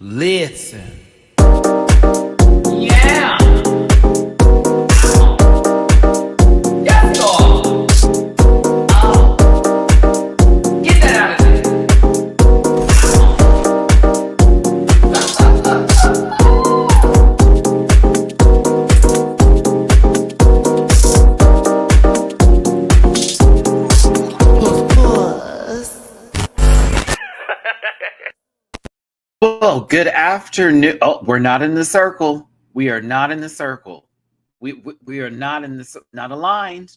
Listen. Yeah. Yes, Lord. Get that out of there. Well, good afternoon. Oh, we're not in the circle. We are not in the circle. We are not in this, not aligned.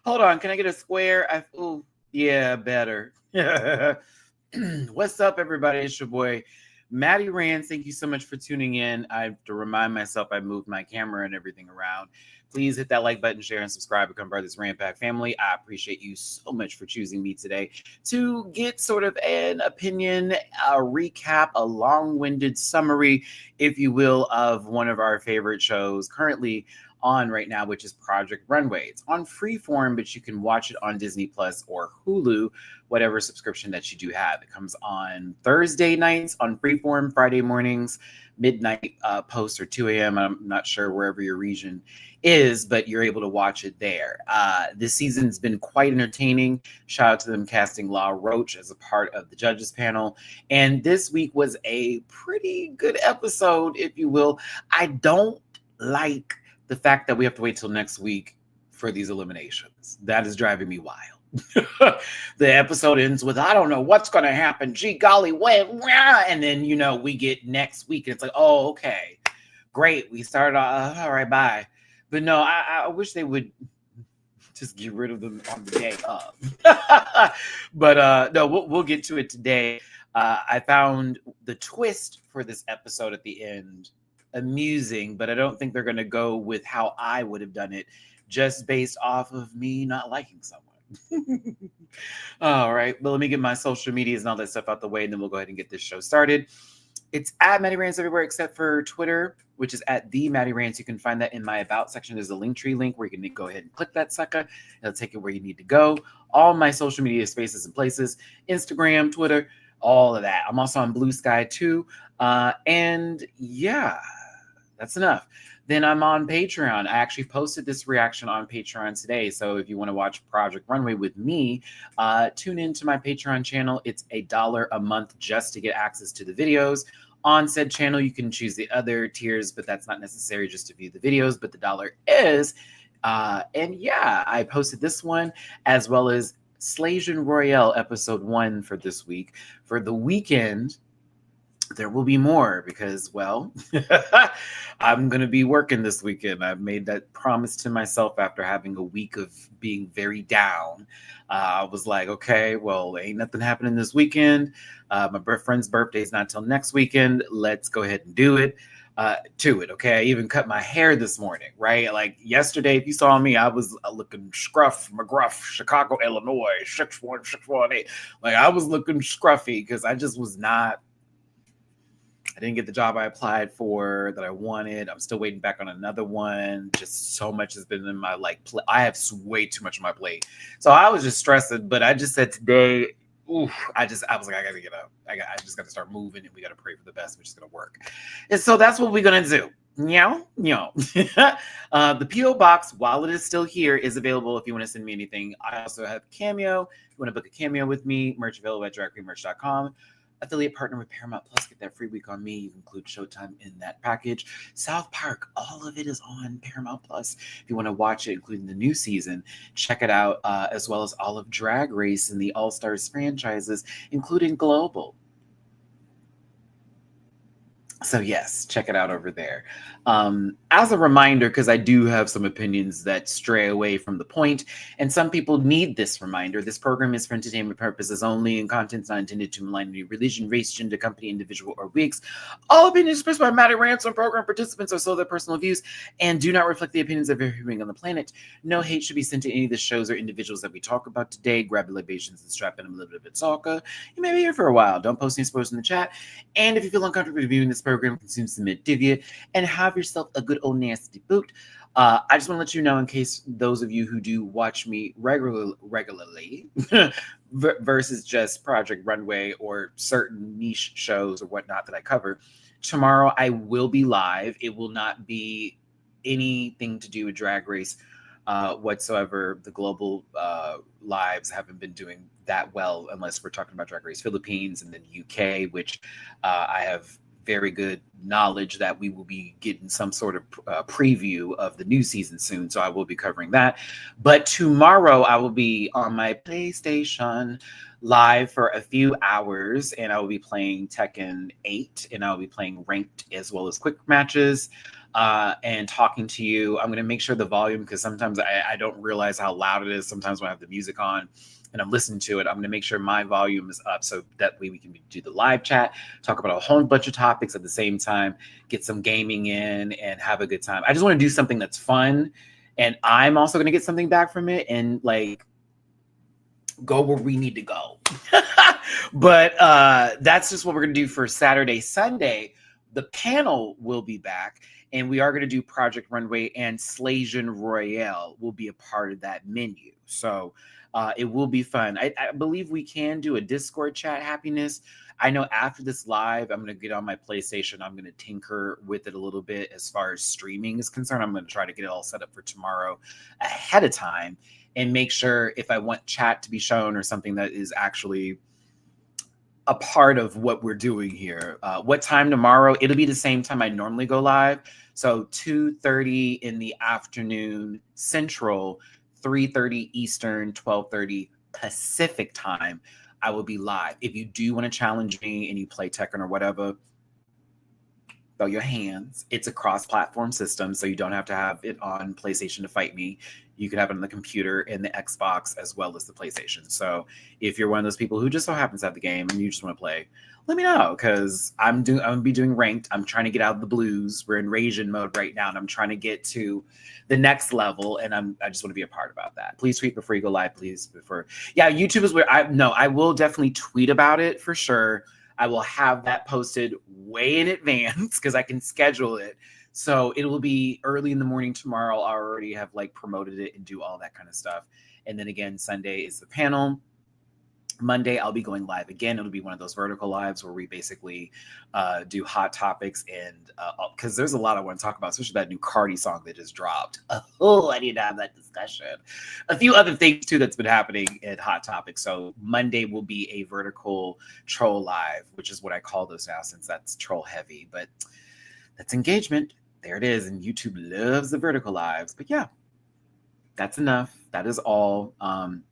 Hold on, can I get a square? Oh, yeah, better. What's up, everybody? It's your boy, Matty-Rants. Thank you so much for tuning in. I have to remind myself I moved my camera and everything around. Please hit that like button, share, and subscribe. Become part of this Rant Pack family. I appreciate you so much for choosing me today to get sort of an opinion, a recap, a long-winded summary, if you will, of one of our favorite shows currently on right now, which is Project Runway. It's on Freeform, but you can watch it on Disney Plus or Hulu, whatever subscription that you do have. It comes on Thursday nights on Freeform, Friday mornings, midnight post or 2 a.m. I'm not sure wherever your region is, but you're able to watch it there. This season's been quite entertaining. Shout out to them casting La Roach as a part of the judges panel. And this week was a pretty good episode, if you will. I don't like the fact that we have to wait till next week for these eliminations. That is driving me wild. The episode ends with, I don't know what's going to happen. Gee golly, when? And then, we get next week and it's like, oh, okay, great. We started, all right, bye. But no, I wish they would just get rid of them on the day of. But no, we'll get to it today. I found the twist for this episode at the end amusing, but I don't think they're going to go with how I would have done it just based off of me not liking someone. All right, but let me get my social medias and all that stuff out the way, and then we'll go ahead and get this show started. It's at MattyRants everywhere except for Twitter, which is at the MattyRants. You can find that in my About section. There's a Linktree link where you can go ahead and click that sucker. It'll take you where you need to go. All my social media spaces and places, Instagram, Twitter, all of that. I'm also on Blue Sky too. And yeah, that's enough. Then I'm on Patreon. I actually posted this reaction on Patreon today. So if you want to watch Project Runway with me, tune into my Patreon channel. It's $1 a month just to get access to the videos. On said channel, you can choose the other tiers, but that's not necessary just to view the videos. But the $1 is. And yeah, I posted this one as well as Slasion Royale episode 1 for this week. For the weekend, there will be more because, well, I'm going to be working this weekend. I've made that promise to myself after having a week of being very down. I was like, okay, well, ain't nothing happening this weekend. My friend's birthday is not till next weekend. Let's go ahead and do it. Okay? I even cut my hair this morning, right? Like yesterday, if you saw me, I was looking scruff, McGruff, Chicago, Illinois, 61618. Like I was looking scruffy because I just was not. I didn't get the job I applied for that I wanted. I'm still waiting back on another one. Just so much has been in my I have way too much on my plate. So I was just stressing, but I just said today, I was like, I gotta get up. I just gotta start moving and we gotta pray for the best, which is gonna work. And so that's what we're gonna do. Meow. The P.O. box, while it is still here, is available if you want to send me anything. I also have Cameo. If you want to book a Cameo with me, merch available at dragqueenmerch.com. Affiliate partner with Paramount Plus, get that free week on me. You include Showtime in that package. South Park, all of it is on Paramount Plus. If you want to watch it, including the new season, check it out, as well as all of Drag Race and the All Stars franchises, including Global. So yes, check it out over there. As a reminder, because I do have some opinions that stray away from the point, and some people need this reminder, this program is for entertainment purposes only, and content's not intended to malign any religion, race, gender, company, individual, or wigs. All opinions expressed by Matty-Rants and program participants are solely their personal views and do not reflect the opinions of every human on the planet. No hate should be sent to any of the shows or individuals that we talk about today. Grab your libations and strap in a little bit of soccer. You may be here for a while. Don't post any spoilers in the chat. And if you feel uncomfortable viewing this program, consume some Divya and have yourself a good old nasty boot. I just want to let you know, in case those of you who do watch me regularly versus just Project Runway or certain niche shows or whatnot that I cover, tomorrow I will be live. It will not be anything to do with Drag Race whatsoever. The global lives haven't been doing that well, unless we're talking about Drag Race Philippines and then UK, which I have very good knowledge that we will be getting some sort of preview of the new season soon. So I will be covering that. But tomorrow I will be on my PlayStation live for a few hours, and I will be playing Tekken 8, and I will be playing ranked as well as quick matches. And talking to you. I'm going to make sure the volume, because sometimes I don't realize how loud it is sometimes when I have the music on and I'm listening to it. I'm going to make sure my volume is up so that way we can do the live chat, talk about a whole bunch of topics at the same time, get some gaming in, and have a good time. I just want to do something that's fun, and I'm also going to get something back from it and like go where we need to go. But that's just what we're going to do for Saturday. Sunday, the panel will be back, and we are going to do Project Runway, and Slasian Royale will be a part of that menu. So it will be fun. I believe we can do a Discord chat, Happiness. I know after this live, I'm going to get on my PlayStation. I'm going to tinker with it a little bit as far as streaming is concerned. I'm going to try to get it all set up for tomorrow ahead of time and make sure if I want chat to be shown or something that is actually a part of what we're doing here. What time tomorrow? It'll be the same time I normally go live. So 2:30 in the afternoon Central, 3:30 Eastern, 12:30 Pacific time. I will be live. If you do want to challenge me and you play Tekken or whatever, throw your hands. It's a cross-platform system, so you don't have to have it on PlayStation to fight me. You can have it on the computer and the Xbox as well as the PlayStation. So if you're one of those people who just so happens to have the game and you just want to play, let me know, because I'm gonna be doing ranked. I'm trying to get out of the blues. We're in Rasian mode right now, and I'm trying to get to the next level, and I just want to be a part about that. Please tweet before you go live, please. Yeah, YouTube is where I will definitely tweet about it for sure. I will have that posted way in advance because I can schedule it. So it will be early in the morning tomorrow. I already have like promoted it and do all that kind of stuff. And then again, Sunday is the panel. Monday, I'll be going live again. It'll be one of those vertical lives where we basically do hot topics, and because there's a lot I want to talk about, especially that new Cardi song that just dropped. Oh, I need to have that discussion. A few other things too that's been happening at Hot Topics. So Monday will be a vertical troll live, which is what I call those now, since that's troll heavy. But that's engagement. There it is, and YouTube loves the vertical lives. But yeah, that's enough. That is all.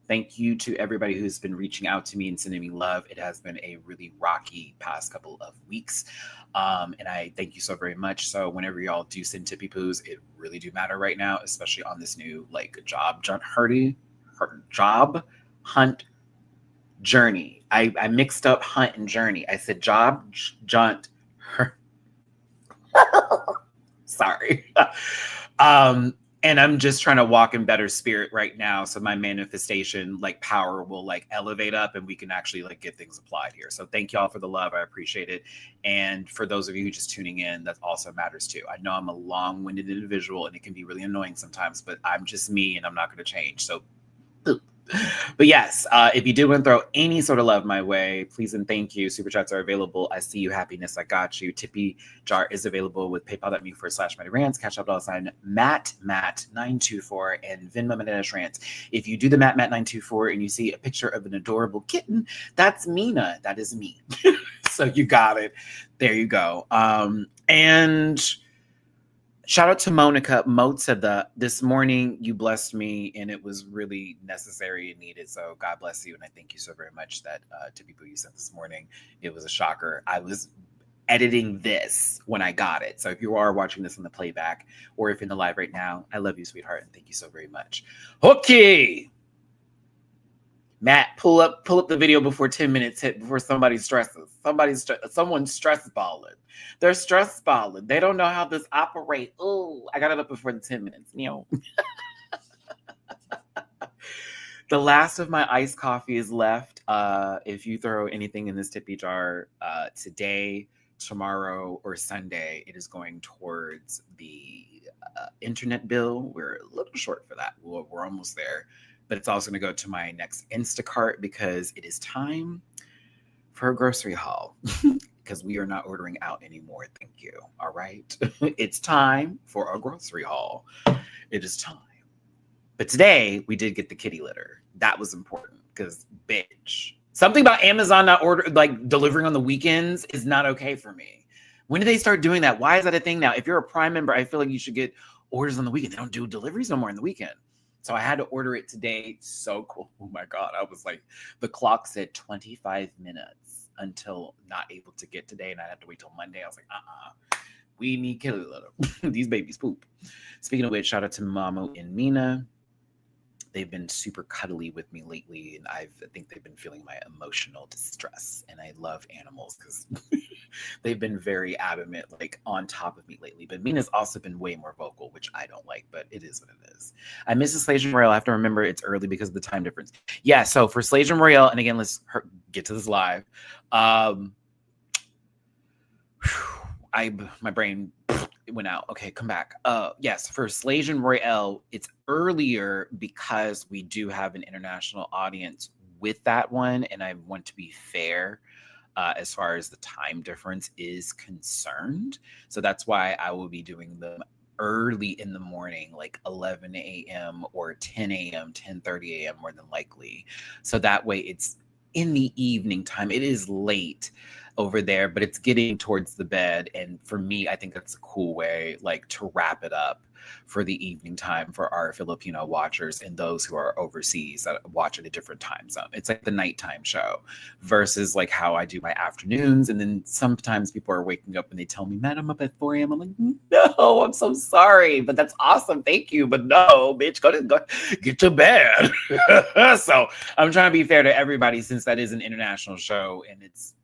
Thank you to everybody who's been reaching out to me and sending me love. It has been a really rocky past couple of weeks. And I thank you so very much. So whenever y'all do send tippy poos, it really do matter right now, especially on this new like job hunt journey. I mixed up hunt and journey. I said job, jaunt, sorry. And I'm just trying to walk in better spirit right now. So my manifestation like power will like elevate up, and we can actually like get things applied here. So thank y'all for the love. I appreciate it. And for those of you who just tuning in, that also matters too. I know I'm a long-winded individual and it can be really annoying sometimes, but I'm just me and I'm not going to change. So but yes, if you do want to throw any sort of love my way, please and thank you. Super chats are available. I see you. Happiness, I got you. Tippy jar is available with paypal.me/MattyRants, Cash App $@Matt924, and Venmo MattyRants. If you do the Matt924 and you see a picture of an adorable kitten, that's Mina. That is me. So you got it. There you go. And shout out to Monica. Mo said that this morning you blessed me, and it was really necessary and needed. So God bless you, and I thank you so very much. That Tippy Boo you sent this morning, it was a shocker. I was editing this when I got it. So if you are watching this on the playback, or if you're in the live right now, I love you, sweetheart, and thank you so very much. Okay, Matt, pull up the video before 10 minutes hit, before somebody stresses. Someone's stress balling. They're stress balling. They don't know how this operates. Oh, I got it up before the 10 minutes. The last of my iced coffee is left. If you throw anything in this tippy jar today, tomorrow or Sunday, it is going towards the internet bill. We're a little short for that. We're almost there. But it's also going to go to my next Instacart because it is time for a grocery haul. Because we are not ordering out anymore. Thank you. All right. It's time for a grocery haul. It is time. But today we did get the kitty litter. That was important because, bitch, something about Amazon not delivering on the weekends is not okay for me. When did they start doing that? Why is that a thing now? If you're a Prime member, I feel like you should get orders on the weekend. They don't do deliveries no more on the weekend. So I had to order it today. So cool. Oh my God. I was like, the clock said 25 minutes until not able to get today. And I had to wait till Monday. I was like, we need kitty litter. These babies poop. Speaking of which, shout out to Mamo and Mina. They've been super cuddly with me lately, and I think they've been feeling my emotional distress. And I love animals because they've been very adamant, like on top of me lately. But Mina's also been way more vocal, which I don't like, but it is what it is. I miss the Slation Royale. I have to remember it's early because of the time difference. Yeah, so for Slation Royale, and again, let's get to this live. My brain went out. Okay, come back. Yes, for Slation Royale, it's earlier because we do have an international audience with that one, and I want to be fair as far as the time difference is concerned. So that's why I will be doing them early in the morning, like 11 a.m. or 10 a.m., 10:30 a.m. more than likely. So that way it's in the evening time. It is late over there, but it's getting towards the bed. And for me, I think that's a cool way, like, to wrap it up for the evening time for our Filipino watchers and those who are overseas that watch at a different time zone. It's like the nighttime show versus like how I do my afternoons. And then sometimes people are waking up and they tell me, "Matt, I'm up at 4 a.m." I'm like, no, I'm so sorry, but that's awesome. Thank you. But no, bitch, go get to bed. So I'm trying to be fair to everybody since that is an international show and it's,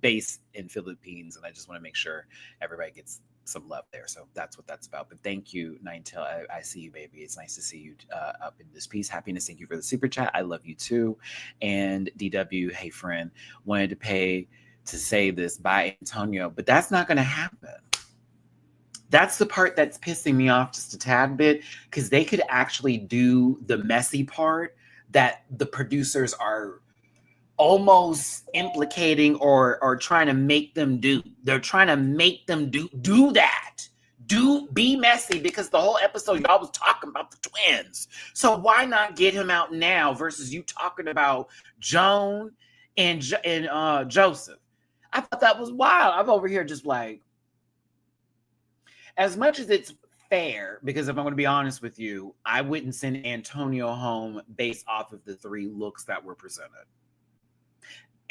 based in Philippines. And I just want to make sure everybody gets some love there. So that's what that's about. But thank you, Ninetale. I see you, baby. It's nice to see you up in this piece. Happiness. Thank you for the super chat. I love you too. And DW, hey friend, wanted to pay to say this by Antonio, but that's not going to happen. That's the part that's pissing me off just a tad bit because they could actually do the messy part that the producers are almost implicating or trying to make them do. They're trying to make them do that. Be messy because the whole episode y'all was talking about the twins. So why not get him out now versus you talking about Joan and Joseph? I thought that was wild. I'm over here just like, as much as it's fair, because if I'm going to be honest with you, I wouldn't send Antonio home based off of the 3 looks that were presented.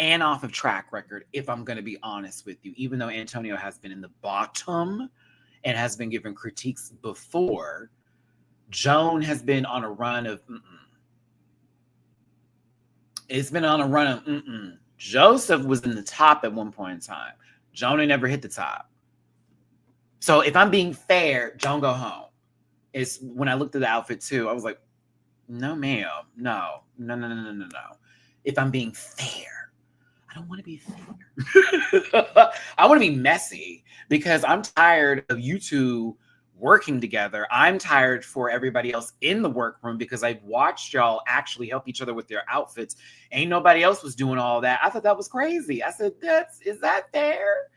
And off of track record, if I'm going to be honest with you, even though Antonio has been in the bottom and has been given critiques before, Joan has been on a run of It's been on a run of Joseph was in the top at one point in time. Joan ain't never hit the top. So if I'm being fair, Joan go home. It's when I looked at the outfit too, I was like, no, ma'am. No. If I'm being fair. I don't want to be fair. I want to be messy because I'm tired of you two working together. I'm tired for everybody else in the workroom because I've watched y'all actually help each other with their outfits. Ain't nobody else was doing all that. I thought that was crazy. I said, is that fair?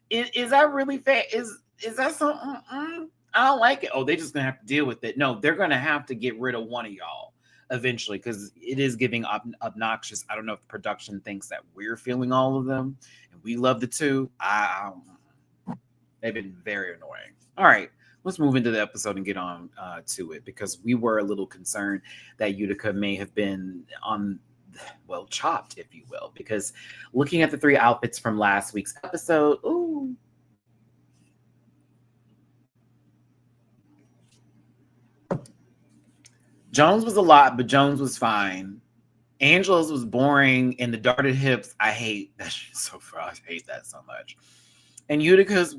Is that really fair? Is that something? I don't like it. Oh, they're just going to have to deal with it. No, they're going to have to get rid of one of y'all eventually because it is giving obnoxious. I don't know if the production thinks that we're feeling all of them and we love the 2. They've been very annoying. All right, let's move into the episode and get on to it because we were a little concerned that Utica may have been chopped, if you will, because looking at the 3 outfits from last week's episode, Jones was a lot, but Jones was fine. Angela's was boring, and the darted hips, I hate that shit so far. I hate that so much. And Utica's,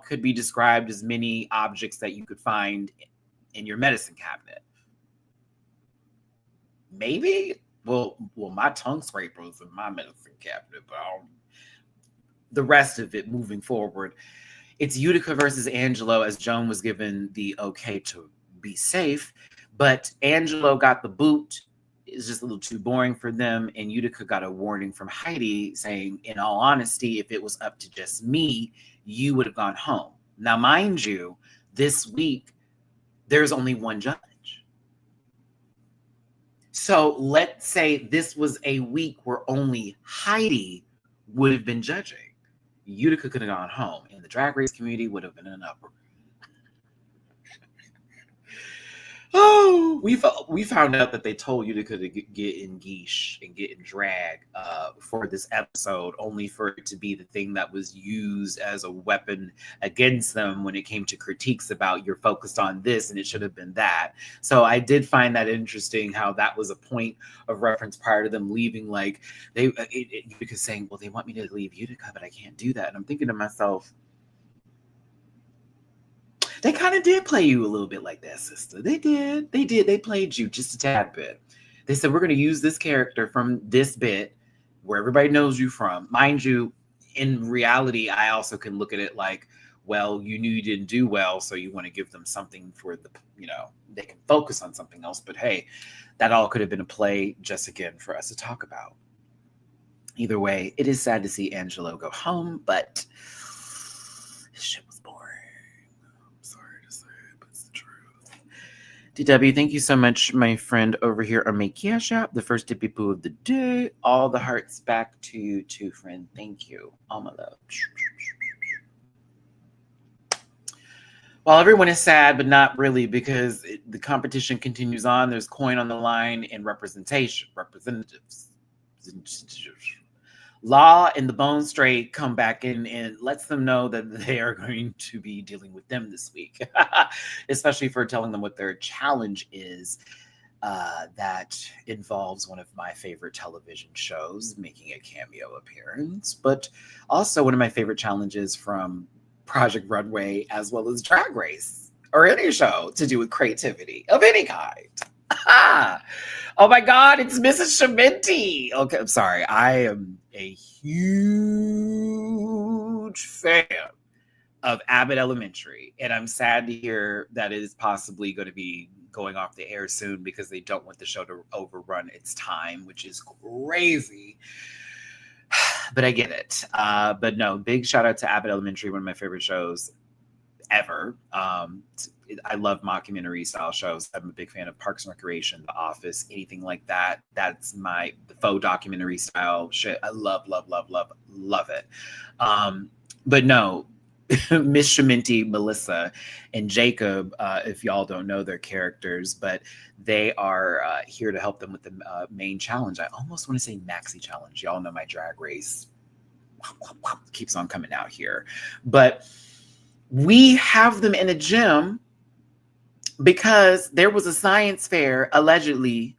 could be described as many objects that you could find in your medicine cabinet. Maybe? Well, my tongue scraper was in my medicine cabinet, but the rest of it moving forward. It's Utica versus Angelo, as Joan was given the okay to be safe, but Angelo got the boot. It's just a little too boring for them, and Utica got a warning from Heidi saying, in all honesty, if it was up to just me, you would have gone home. Now, mind you, this week, there's only one judge. So let's say this was a week where only Heidi would have been judging. Utica could have gone home, and the Drag Race community would have been in an uproar. Oh, we found out that they told Utica to get in geesh and get in drag for this episode, only for it to be the thing that was used as a weapon against them when it came to critiques about you're focused on this and it should have been that. So I did find that interesting how that was a point of reference prior to them leaving. Like Utica's saying, well, they want me to leave Utica, but I can't do that. And I'm thinking to myself, they kind of did play you a little bit like that, sister. They did. They played you just a tad bit. They said, we're going to use this character from this bit where everybody knows you from. Mind you, in reality, I also can look at it like, well, you knew you didn't do well, so you want to give them something for the, they can focus on something else. But hey, that all could have been a play just again for us to talk about. Either way, it is sad to see Angelo go home, but shit was boring. DW, thank you so much, my friend over here on my Cash App. The first tippy poo of the day. All the hearts back to you too, friend. Thank you. All my love. While everyone is sad, but not really, because the competition continues on. There's coin on the line and representatives. Law and the Bone Straight come back in and lets them know that they are going to be dealing with them this week, especially for telling them what their challenge is. That involves one of my favorite television shows making a cameo appearance, but also one of my favorite challenges from Project Runway, as well as Drag Race or any show to do with creativity of any kind. Oh my God, it's Mrs. Shementi. Okay, I'm sorry. I am a huge fan of Abbott Elementary, and I'm sad to hear that it is possibly going to be going off the air soon because they don't want the show to overrun its time, which is crazy. But I get it. But no, big shout out to Abbott Elementary, one of my favorite shows ever. I love mockumentary style shows. I'm a big fan of Parks and Recreation, The Office, anything like that. That's the faux documentary style shit. I love it. But no, Miss Shementi, Melissa, and Jacob, if y'all don't know their characters, but they are here to help them with the main challenge. I almost want to say maxi challenge. Y'all know my Drag Race keeps on coming out here. But we have them in a gym because there was a science fair, allegedly.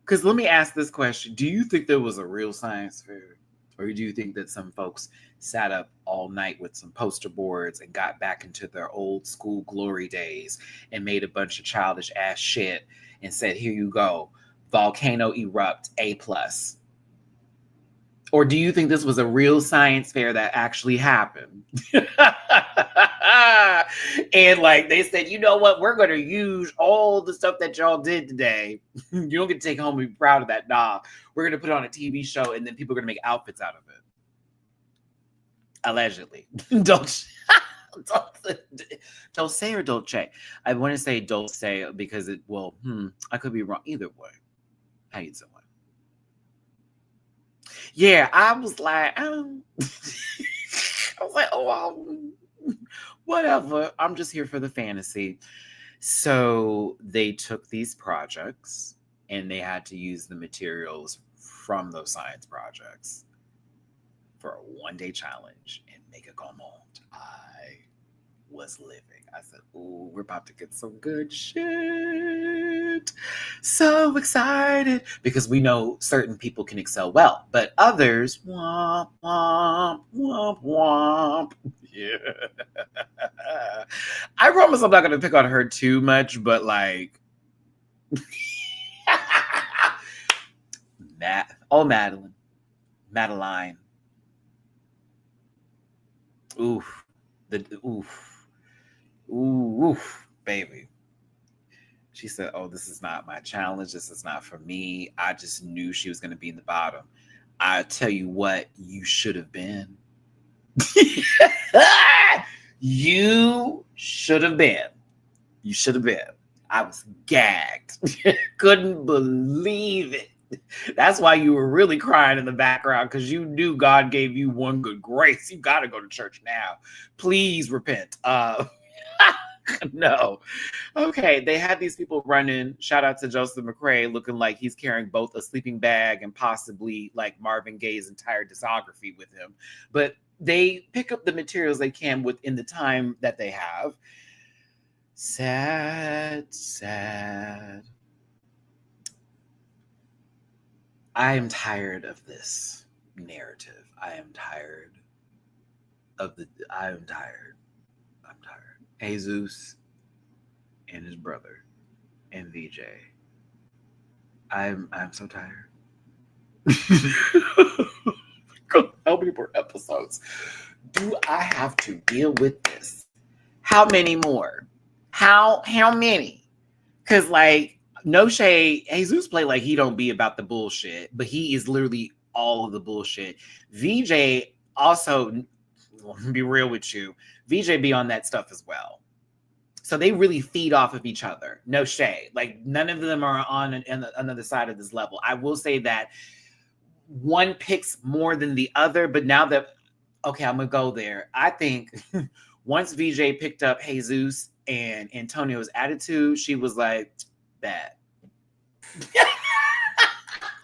Because let me ask this question. Do you think there was a real science fair? Or do you think that some folks sat up all night with some poster boards and got back into their old school glory days and made a bunch of childish ass shit and said, here you go, volcano erupt, A+. Or do you think this was a real science fair that actually happened? And like they said, you know what? We're going to use all the stuff that y'all did today. You don't get to take home and be proud of that. Nah, we're going to put it on a TV show and then people are going to make outfits out of it. Allegedly. Don't say or don't check. I want to say don't say because it will, I could be wrong. Either way. How you doing? Yeah, I was like, oh, whatever. I'm just here for the fantasy. So they took these projects and they had to use the materials from those science projects for a one-day challenge and make it come on. I was living. I said, ooh, we're about to get some good shit. So excited. Because we know certain people can excel well, but others, womp, womp, womp, womp. Yeah. I promise I'm not going to pick on her too much, but like, Madeline. Oof. Oof. Oof, baby. She said, "Oh, this is not my challenge. This is not for me. I just knew she was going to be in the bottom. I tell you what, you should have been. You should have been. You should have been. I was gagged. Couldn't believe it. That's why you were really crying in the background, because you knew God gave you one good grace. You got to go to church now. Please repent. No. Okay, they had these people running. Shout out to Joseph McCrae, looking like he's carrying both a sleeping bag and possibly like Marvin Gaye's entire discography with him. But they pick up the materials they can within the time that they have. Sad, sad. I am tired of this narrative. I am tired. I'm tired. Jesus and his brother and VJ. I'm so tired. How many more episodes do I have to deal with this? How many more? How many? Because like, no shade, Jesus play like he don't be about the bullshit, but he is literally all of the bullshit. VJ also, be real with you, VJ be on that stuff as well. So they really feed off of each other. No shade. Like none of them are on another side of this level. I will say that one picks more than the other, but now that, okay, I'm gonna go there. I think once VJ picked up Jesus and Antonio's attitude, she was like, bad.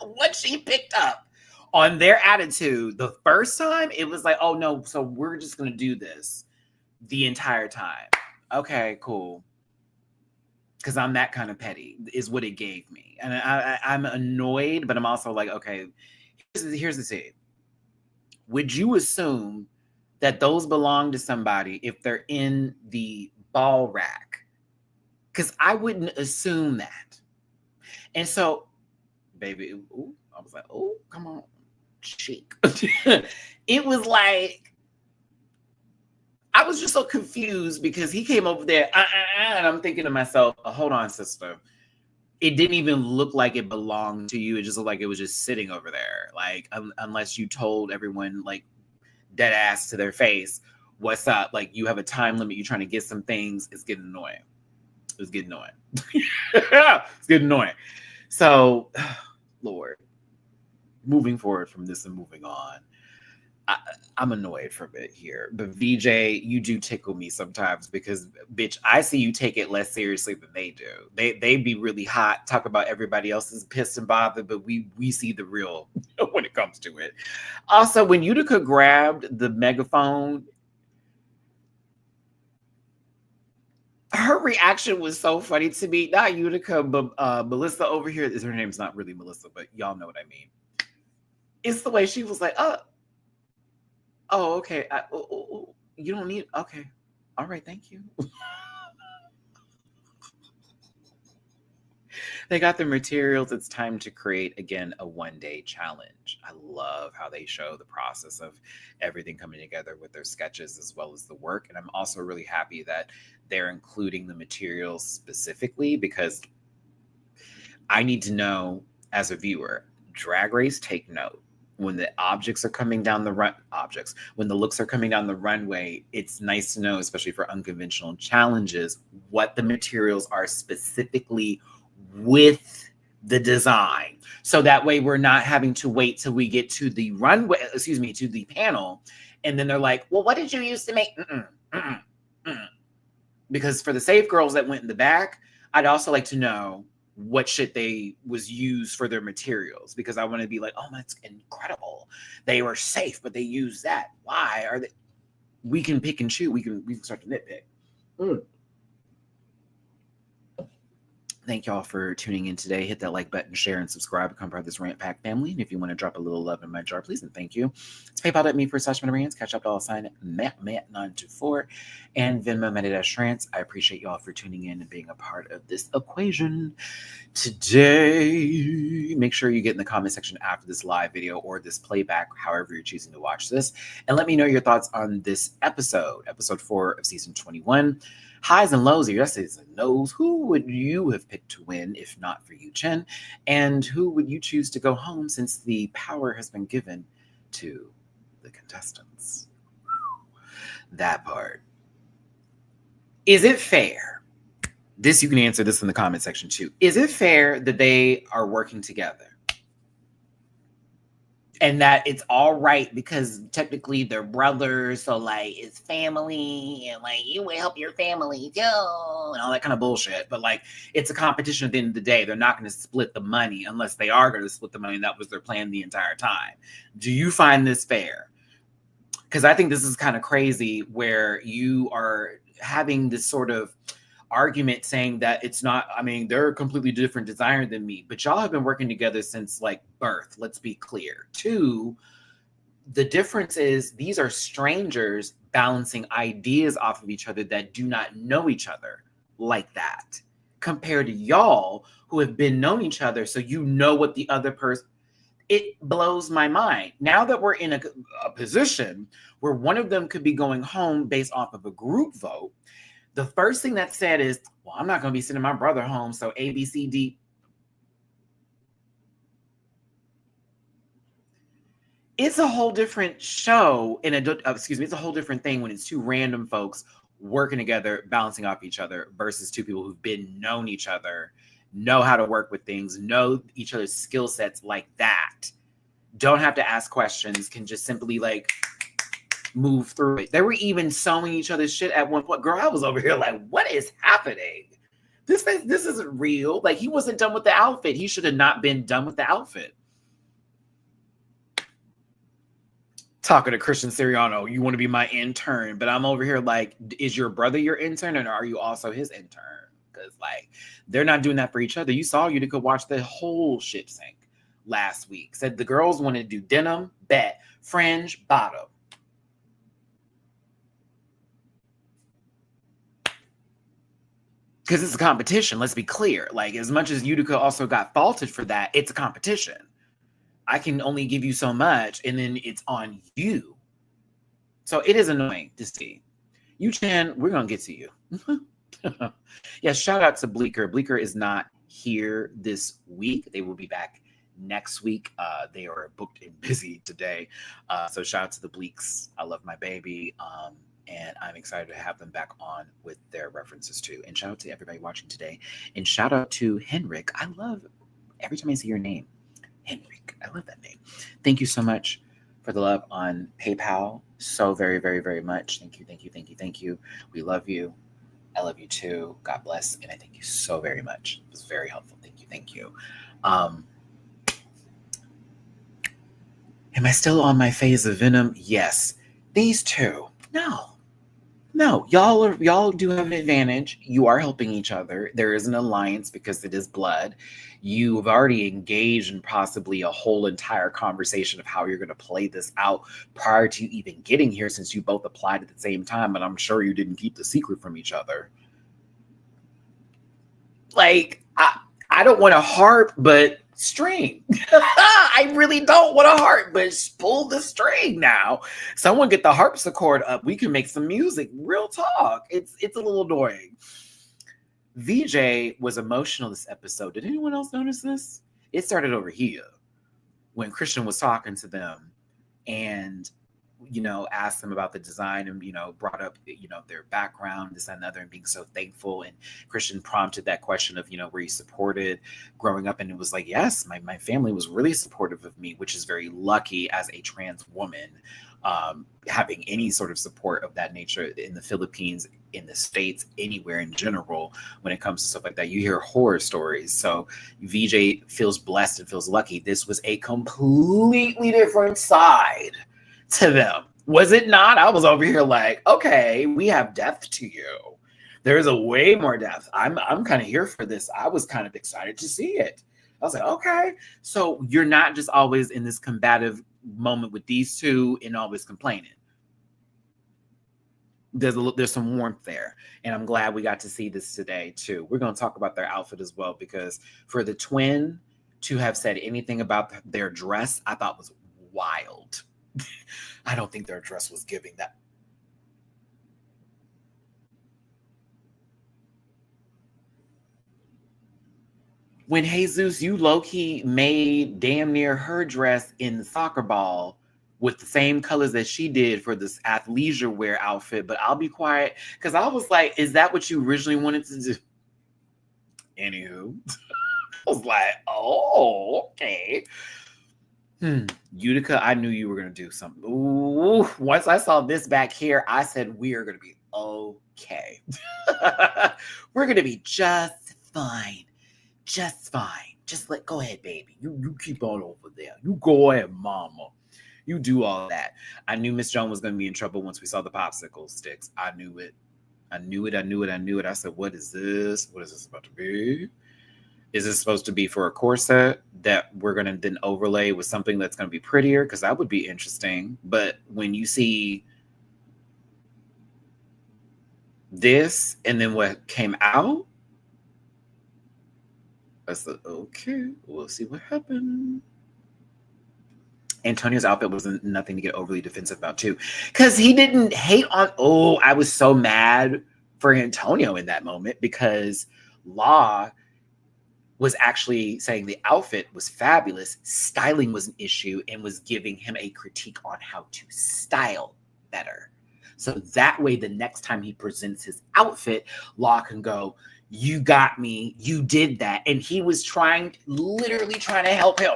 What she picked up on their attitude the first time, it was like, oh no, so we're just gonna do this the entire time. Okay, cool. Because I'm that kind of petty, is what it gave me. And I'm annoyed, but I'm also like, okay, here's the thing. Would you assume that those belong to somebody if they're in the ball rack? Because I wouldn't assume that. And so, baby, ooh, I was like, oh, come on, chic. It was like, I was just so confused because he came over there, and I'm thinking to myself, oh, hold on, sister. It didn't even look like it belonged to you. It just looked like it was just sitting over there. Like, unless you told everyone, like, dead ass to their face, what's up? Like, you have a time limit. You're trying to get some things. It's getting annoying. It was getting annoying. It's getting annoying. So, Lord, moving forward from this and moving on, I'm annoyed from it here. But VJ, you do tickle me sometimes because, bitch, I see you take it less seriously than they do. They be really hot, talk about everybody else is pissed and bothered, but we see the real when it comes to it. Also, when Utica grabbed the megaphone, her reaction was so funny to me. Not Utica, but Melissa over here. Her name's not really Melissa, but y'all know what I mean. It's the way she was like, oh, okay. You don't need, okay. All right, thank you. They got the materials. It's time to create, again, a one-day challenge. I love how they show the process of everything coming together with their sketches as well as the work. And I'm also really happy that they're including the materials specifically, because I need to know as a viewer, Drag Race, take note. When the objects are coming down when the looks are coming down the runway, it's nice to know, especially for unconventional challenges, what the materials are specifically with the design. So that way we're not having to wait till we get to the runway, to the panel. And then they're like, well, what did you use to make? Because for the safe girls that went in the back, I'd also like to know what shit they was used for their materials, because I want to be like, oh, that's incredible. They were safe, but they used that. Why are they? We can pick and choose. We can start to nitpick. Thank y'all for tuning in today. Hit that like button, share, and subscribe. Become part of this Rant Pack family. And if you want to drop a little love in my jar, please and thank you. It's PayPal.me/MattyRants. Catch up $sign Matt924 and Venmo Matty-Rants. I appreciate y'all for tuning in and being a part of this equation today. Make sure you get in the comment section after this live video or this playback, however you're choosing to watch this, and let me know your thoughts on this episode 4 of season 21. Highs and lows, or yeses and nos. Who would you have picked to win if not for you, Chen? And who would you choose to go home since the power has been given to the contestants? That part. Is it fair? This, you can answer this in the comment section too. Is it fair that they are working together? And that it's all right because technically they're brothers, so like it's family, and like you would help your family too, and all that kind of bullshit. But like it's a competition at the end of the day. They're not going to split the money unless they are going to split the money. And that was their plan the entire time. Do you find this fair? Because I think this is kind of crazy where you are having this sort of argument saying that it's not, I mean, they're a completely different designer than me, but y'all have been working together since like birth. Let's be clear. 2, the difference is these are strangers bouncing ideas off of each other that do not know each other like that, compared to y'all who have been known each other. So you know what the other person, it blows my mind. Now that we're in a position where one of them could be going home based off of a group vote, the first thing that's said is, well, I'm not going to be sending my brother home, so A, B, C, D. It's a whole different show, it's a whole different thing when it's 2 random folks working together, bouncing off each other versus 2 people who've been known each other, know how to work with things, know each other's skill sets like that. Don't have to ask questions, can just simply like move through it. They were even sewing each other's shit at one point. Girl, I was over here like, what is happening? This isn't real. Like, he wasn't done with the outfit. He should have not been done with the outfit. Talking to Christian Siriano, you want to be my intern, but I'm over here like, is your brother your intern, and are you also his intern? Because like, they're not doing that for each other. You saw Utica watch the whole ship sink last week. Said the girls wanted to do denim, bet, fringe, bottom. Because it's a competition, let's be clear. Like, as much as Utica also got faulted for that, it's a competition. I can only give you so much, and then it's on you. So it is annoying to see. You, Chan, we're going to get to you. Yeah, shout out to Bleecker. Bleecker is not here this week. They will be back next week. They are booked and busy today. So shout out to the Bleeks. I love my baby. And I'm excited to have them back on with their references too. And shout out to everybody watching today. And shout out to Henrik. I love every time I see your name. Henrik. I love that name. Thank you so much for the love on PayPal. So very, very, very much. Thank you, thank you, thank you, thank you. We love you. I love you too. God bless. And I thank you so very much. It was very helpful. Thank you, thank you. Am I still on my phase of Venom? Yes. These 2. No, y'all do have an advantage. You are helping each other. There is an alliance because it is blood. You've already engaged in possibly a whole entire conversation of how you're going to play this out prior to you even getting here, since you both applied at the same time, and I'm sure you didn't keep the secret from each other. Like, I don't want to harp, but string. I really don't want a harp, but pull the string now. Someone get the harpsichord up. We can make some music. Real talk. It's a little annoying. VJ was emotional this episode. Did anyone else notice this? It started over here when Christian was talking to them and, asked them about the design and, brought up, their background, this and the other, and being so thankful. And Christian prompted that question of, were you supported growing up? And it was like, yes, my family was really supportive of me, which is very lucky as a trans woman, having any sort of support of that nature in the Philippines, in the States, anywhere in general. When it comes to stuff like that, you hear horror stories. So VJ feels blessed and feels lucky. This was a completely different side to them, was it not? I was over here like, okay, we have depth to you. There's a way more depth. I'm kind of here for this. I was kind of excited to see it. I was like, okay. So you're not just always in this combative moment with these two and always complaining. There's some warmth there, and I'm glad we got to see this today too. We're going to talk about their outfit as well, because for the twin to have said anything about their dress, I thought was wild. I don't think their dress was giving that. When Jesus, you low-key made damn near her dress in the soccer ball with the same colors that she did for this athleisure wear outfit, but I'll be quiet because I was like, is that what you originally wanted to do? Anywho, I was like, oh, okay. Utica, I knew you were going to do something. Ooh, once I saw this back here, I said, we are going to be okay. We're going to be just fine. Just fine. Just go ahead, baby. You keep on over there. You go ahead, mama. You do all that. I knew Miss Joan was going to be in trouble once we saw the popsicle sticks. I knew it. I knew it. I said, what is this? What is this about to be? Is this supposed to be for a corset that we're going to then overlay with something that's going to be prettier? Because that would be interesting. But when you see this and then what came out, I said, okay, we'll see what happened. Antonio's outfit wasn't nothing to get overly defensive about too, because he didn't hate on. Oh, I was so mad for Antonio in that moment, because Law was actually saying the outfit was fabulous, styling was an issue, and was giving him a critique on how to style better. So that way, the next time he presents his outfit, Law can go, you got me, you did that. And he was literally trying to help him.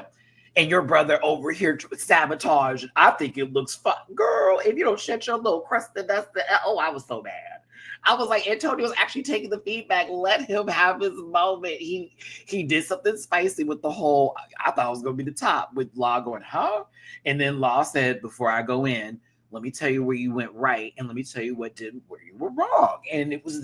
And your brother over here sabotage. I think it looks fun. Girl, if you don't shut your little crusted dust. Oh, I was so mad. I was like, Antonio's actually taking the feedback. Let him have his moment. He did something spicy with the whole, I thought it was going to be the top, with Law going, huh? And then Law said, before I go in, let me tell you where you went right, and let me tell you where you were wrong. And it was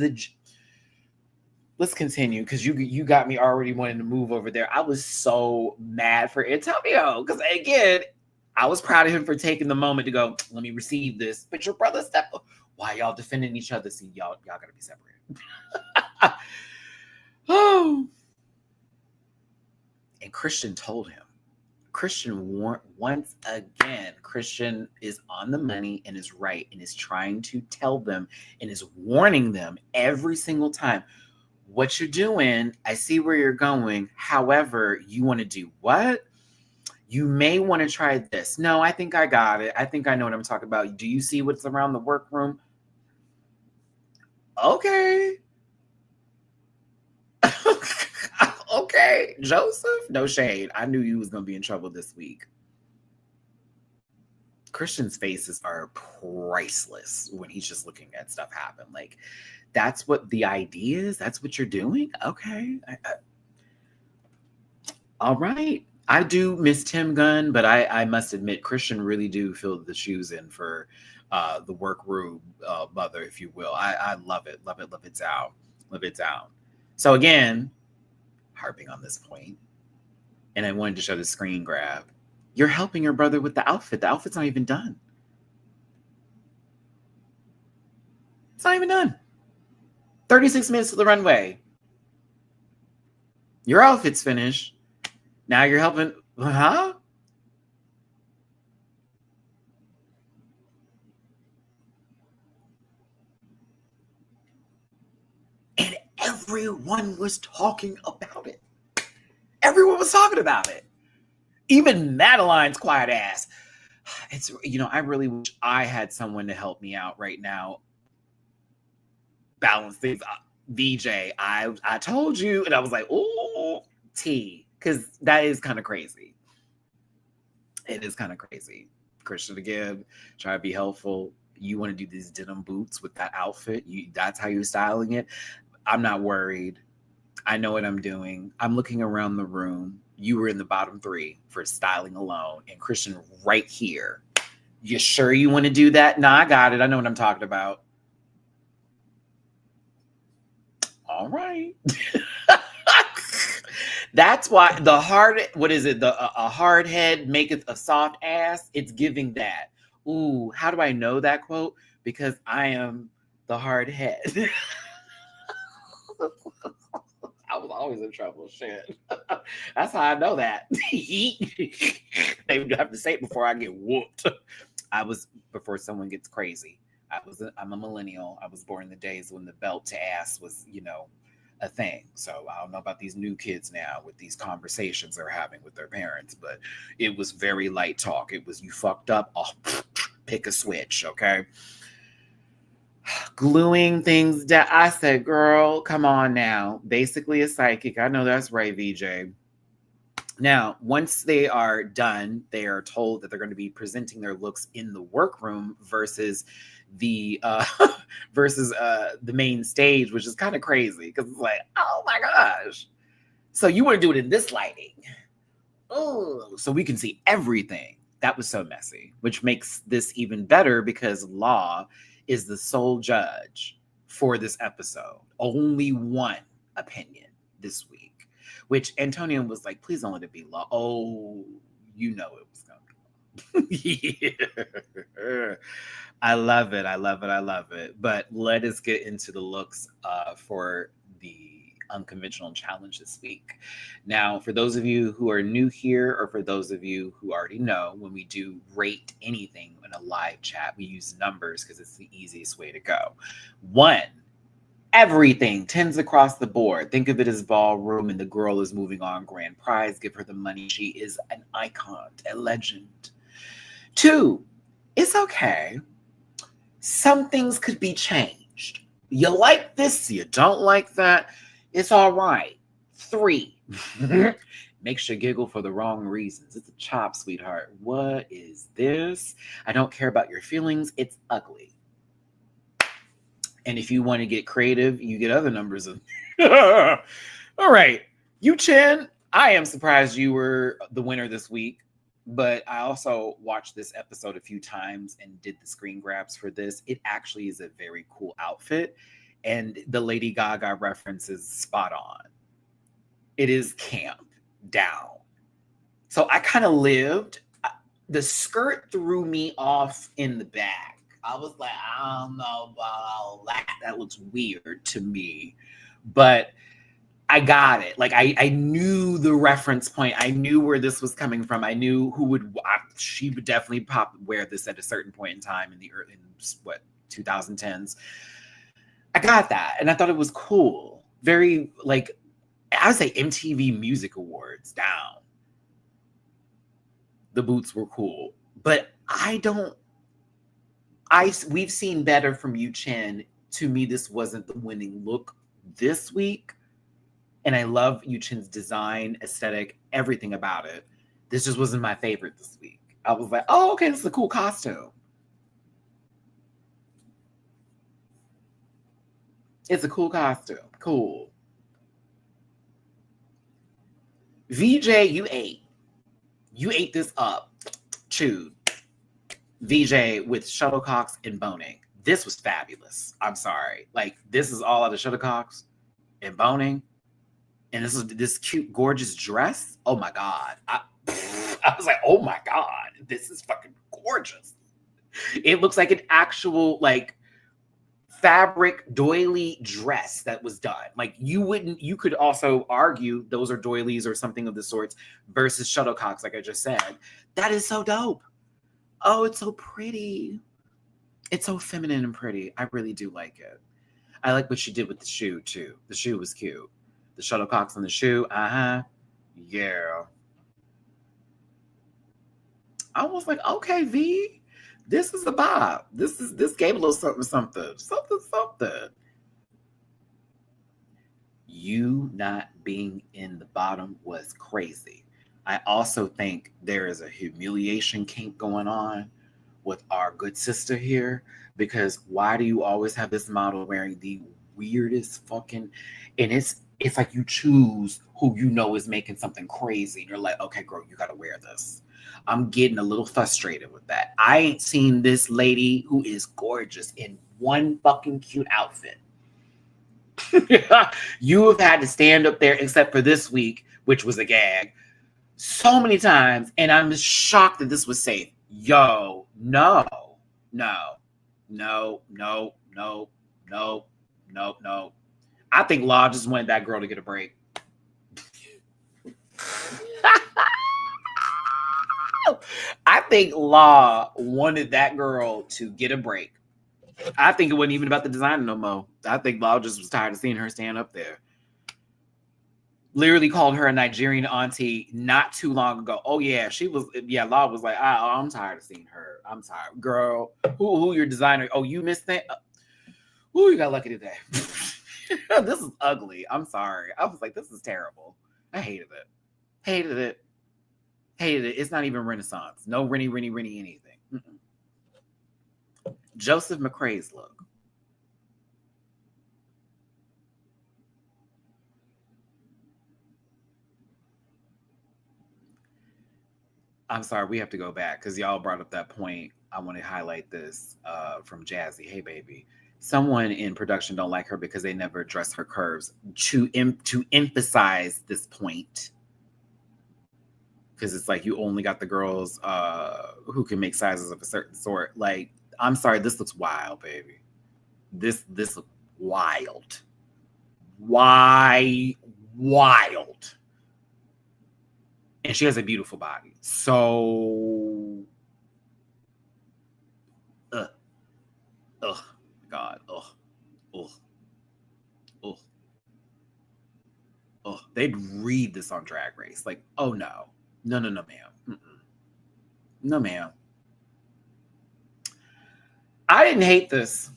let's continue, because you got me already wanting to move over there. I was so mad for Antonio, because again, I was proud of him for taking the moment to go, let me receive this. But your brother stepped up. Why y'all defending each other? See, y'all gotta be separated. Oh. And Christian told him. Christian once again, Christian is on the money and is right and is trying to tell them and is warning them every single time. What you're doing, I see where you're going. However, you want to do what? You may want to try this. No, I think I got it. I think I know what I'm talking about. Do you see what's around the workroom? Okay. Okay, Joseph, no shade. I knew you was going to be in trouble this week. Christian's faces are priceless when he's just looking at stuff happen. Like, that's what the idea is. That's what you're doing. Okay. All right. I do miss Tim Gunn, but I must admit, Christian really do fill the shoes in for the workroom mother, if you will. I love it. Love it. Love it down. Love it down. So again, harping on this point, and I wanted to show the screen grab. You're helping your brother with the outfit. The outfit's not even done. It's not even done. 36 minutes to the runway. Your outfit's finished. Now you're helping, huh? And everyone was talking about it. Everyone was talking about it. Even Madeline's quiet ass. It's, I really wish I had someone to help me out right now. Balance things up. VJ, I told you, and I was like, ooh, T, because that is kind of crazy. It is kind of crazy. Christian again, try to be helpful. You want to do these denim boots with that outfit? That's how you're styling it? I'm not worried. I know what I'm doing. I'm looking around the room. You were in the bottom 3 for styling alone, and Christian right here. You sure you want to do that? Nah, I got it. I know what I'm talking about. All right. That's why the hard, what is it? A hard head maketh a soft ass. It's giving that. Ooh, how do I know that quote? Because I am the hard head. I was always in trouble. Shit. That's how I know that. They would have to say it before I get whooped. Before someone gets crazy. I'm a millennial. I was born in the days when the belt to ass was, a thing. So I don't know about these new kids now with these conversations they're having with their parents, but it was very light talk. It was, you fucked up. Oh, pick a switch. Okay. Gluing things down. I said, girl, come on now. Basically a psychic. I know that's right, VJ. Now, once they are done, they are told that they're going to be presenting their looks in the workroom versus the the main stage, which is kind of crazy because it's like, oh my gosh. So you want to do it in this lighting. Oh, so we can see everything. That was so messy, which makes this even better because Law is the sole judge for this episode. Only one opinion this week, which Antonio was like, please don't let it be Law. Oh, you know it was going to be. Yeah. I love it. I love it. I love it. But let us get into the looks for the unconventional challenge this week. Now, for those of you who are new here, or for those of you who already know, when we do rate anything in a live chat, we use numbers because it's the easiest way to go. 1, everything, 10s across the board. Think of it as ballroom and the girl is moving on grand prize. Give her the money. She is an icon, a legend. 2, it's okay. Some things could be changed. You like this, you don't like that. It's all right. 3, makes you giggle for the wrong reasons. It's a chop, sweetheart. What is this? I don't care about your feelings. It's ugly. And if you want to get creative, you get other numbers. All right. You, Chen, I am surprised you were the winner this week. But I also watched this episode a few times and did the screen grabs for this. It actually is a very cool outfit. And the Lady Gaga reference is spot on. It is camp down. So I kind of lived. The skirt threw me off in the back. I was like, I don't know about all that. That looks weird to me. But I got it. Like I knew the reference point. I knew where this was coming from. I knew who would. She would definitely wear this at a certain point in time in the 2010s. I got that, and I thought it was cool. Very I would say MTV Music Awards down. The boots were cool, but we've seen better from you, Chen. To me, this wasn't the winning look this week. And I love Yuchin's design, aesthetic, everything about it. This just wasn't my favorite this week. I was like, oh, okay, this is a cool costume. It's a cool costume. Cool. VJ, you ate. You ate this up. Chewed. VJ with shuttlecocks and boning. This was fabulous. I'm sorry. This is all out of shuttlecocks and boning. And this is this cute, gorgeous dress. Oh my God. I was like, oh my God, this is fucking gorgeous. It looks like an actual fabric doily dress that was done. You could also argue those are doilies or something of the sorts versus shuttlecocks, like I just said. That is so dope. Oh, it's so pretty. It's so feminine and pretty. I really do like it. I like what she did with the shoe too. The shoe was cute. The shuttlecocks on the shoe. Yeah. I was like, okay, V, this is a vibe. This gave a little something. You not being in the bottom was crazy. I also think there is a humiliation kink going on with our good sister here, because why do you always have this model wearing the weirdest fucking, and it's like you choose who you know is making something crazy and you're like, okay, girl, you gotta wear this. I'm getting a little frustrated with that. I ain't seen this lady who is gorgeous in one fucking cute outfit. You have had to stand up there, except for this week, which was a gag, so many times, and I'm shocked that this was safe. Yo, no, no, no, no, no, no, no, no. I think Law just wanted that girl to get a break. I think Law wanted that girl to get a break. I think it wasn't even about the design no more. I think Law just was tired of seeing her stand up there. Literally called her a Nigerian auntie not too long ago. Oh yeah, she was. Yeah, Law was like, I'm tired of seeing her. I'm tired, girl. Who your designer? Oh, you missed that. Ooh, you got lucky today. This is ugly. I'm sorry. I was like, this is terrible. I hated it. Hated it. Hated it. It's not even Renaissance. No Rennie anything. Joseph McCrae's look. I'm sorry, we have to go back because y'all brought up that point. I want to highlight this from Jazzy. Hey, baby. Someone in production don't like her because they never address her curves to emphasize this point. Because it's like you only got the girls who can make sizes of a certain sort. Like, I'm sorry, this looks wild, baby. This looks wild. Wild. And she has a beautiful body. So, God, they'd read this on Drag Race. Like, oh no, ma'am. No, ma'am. I didn't hate this.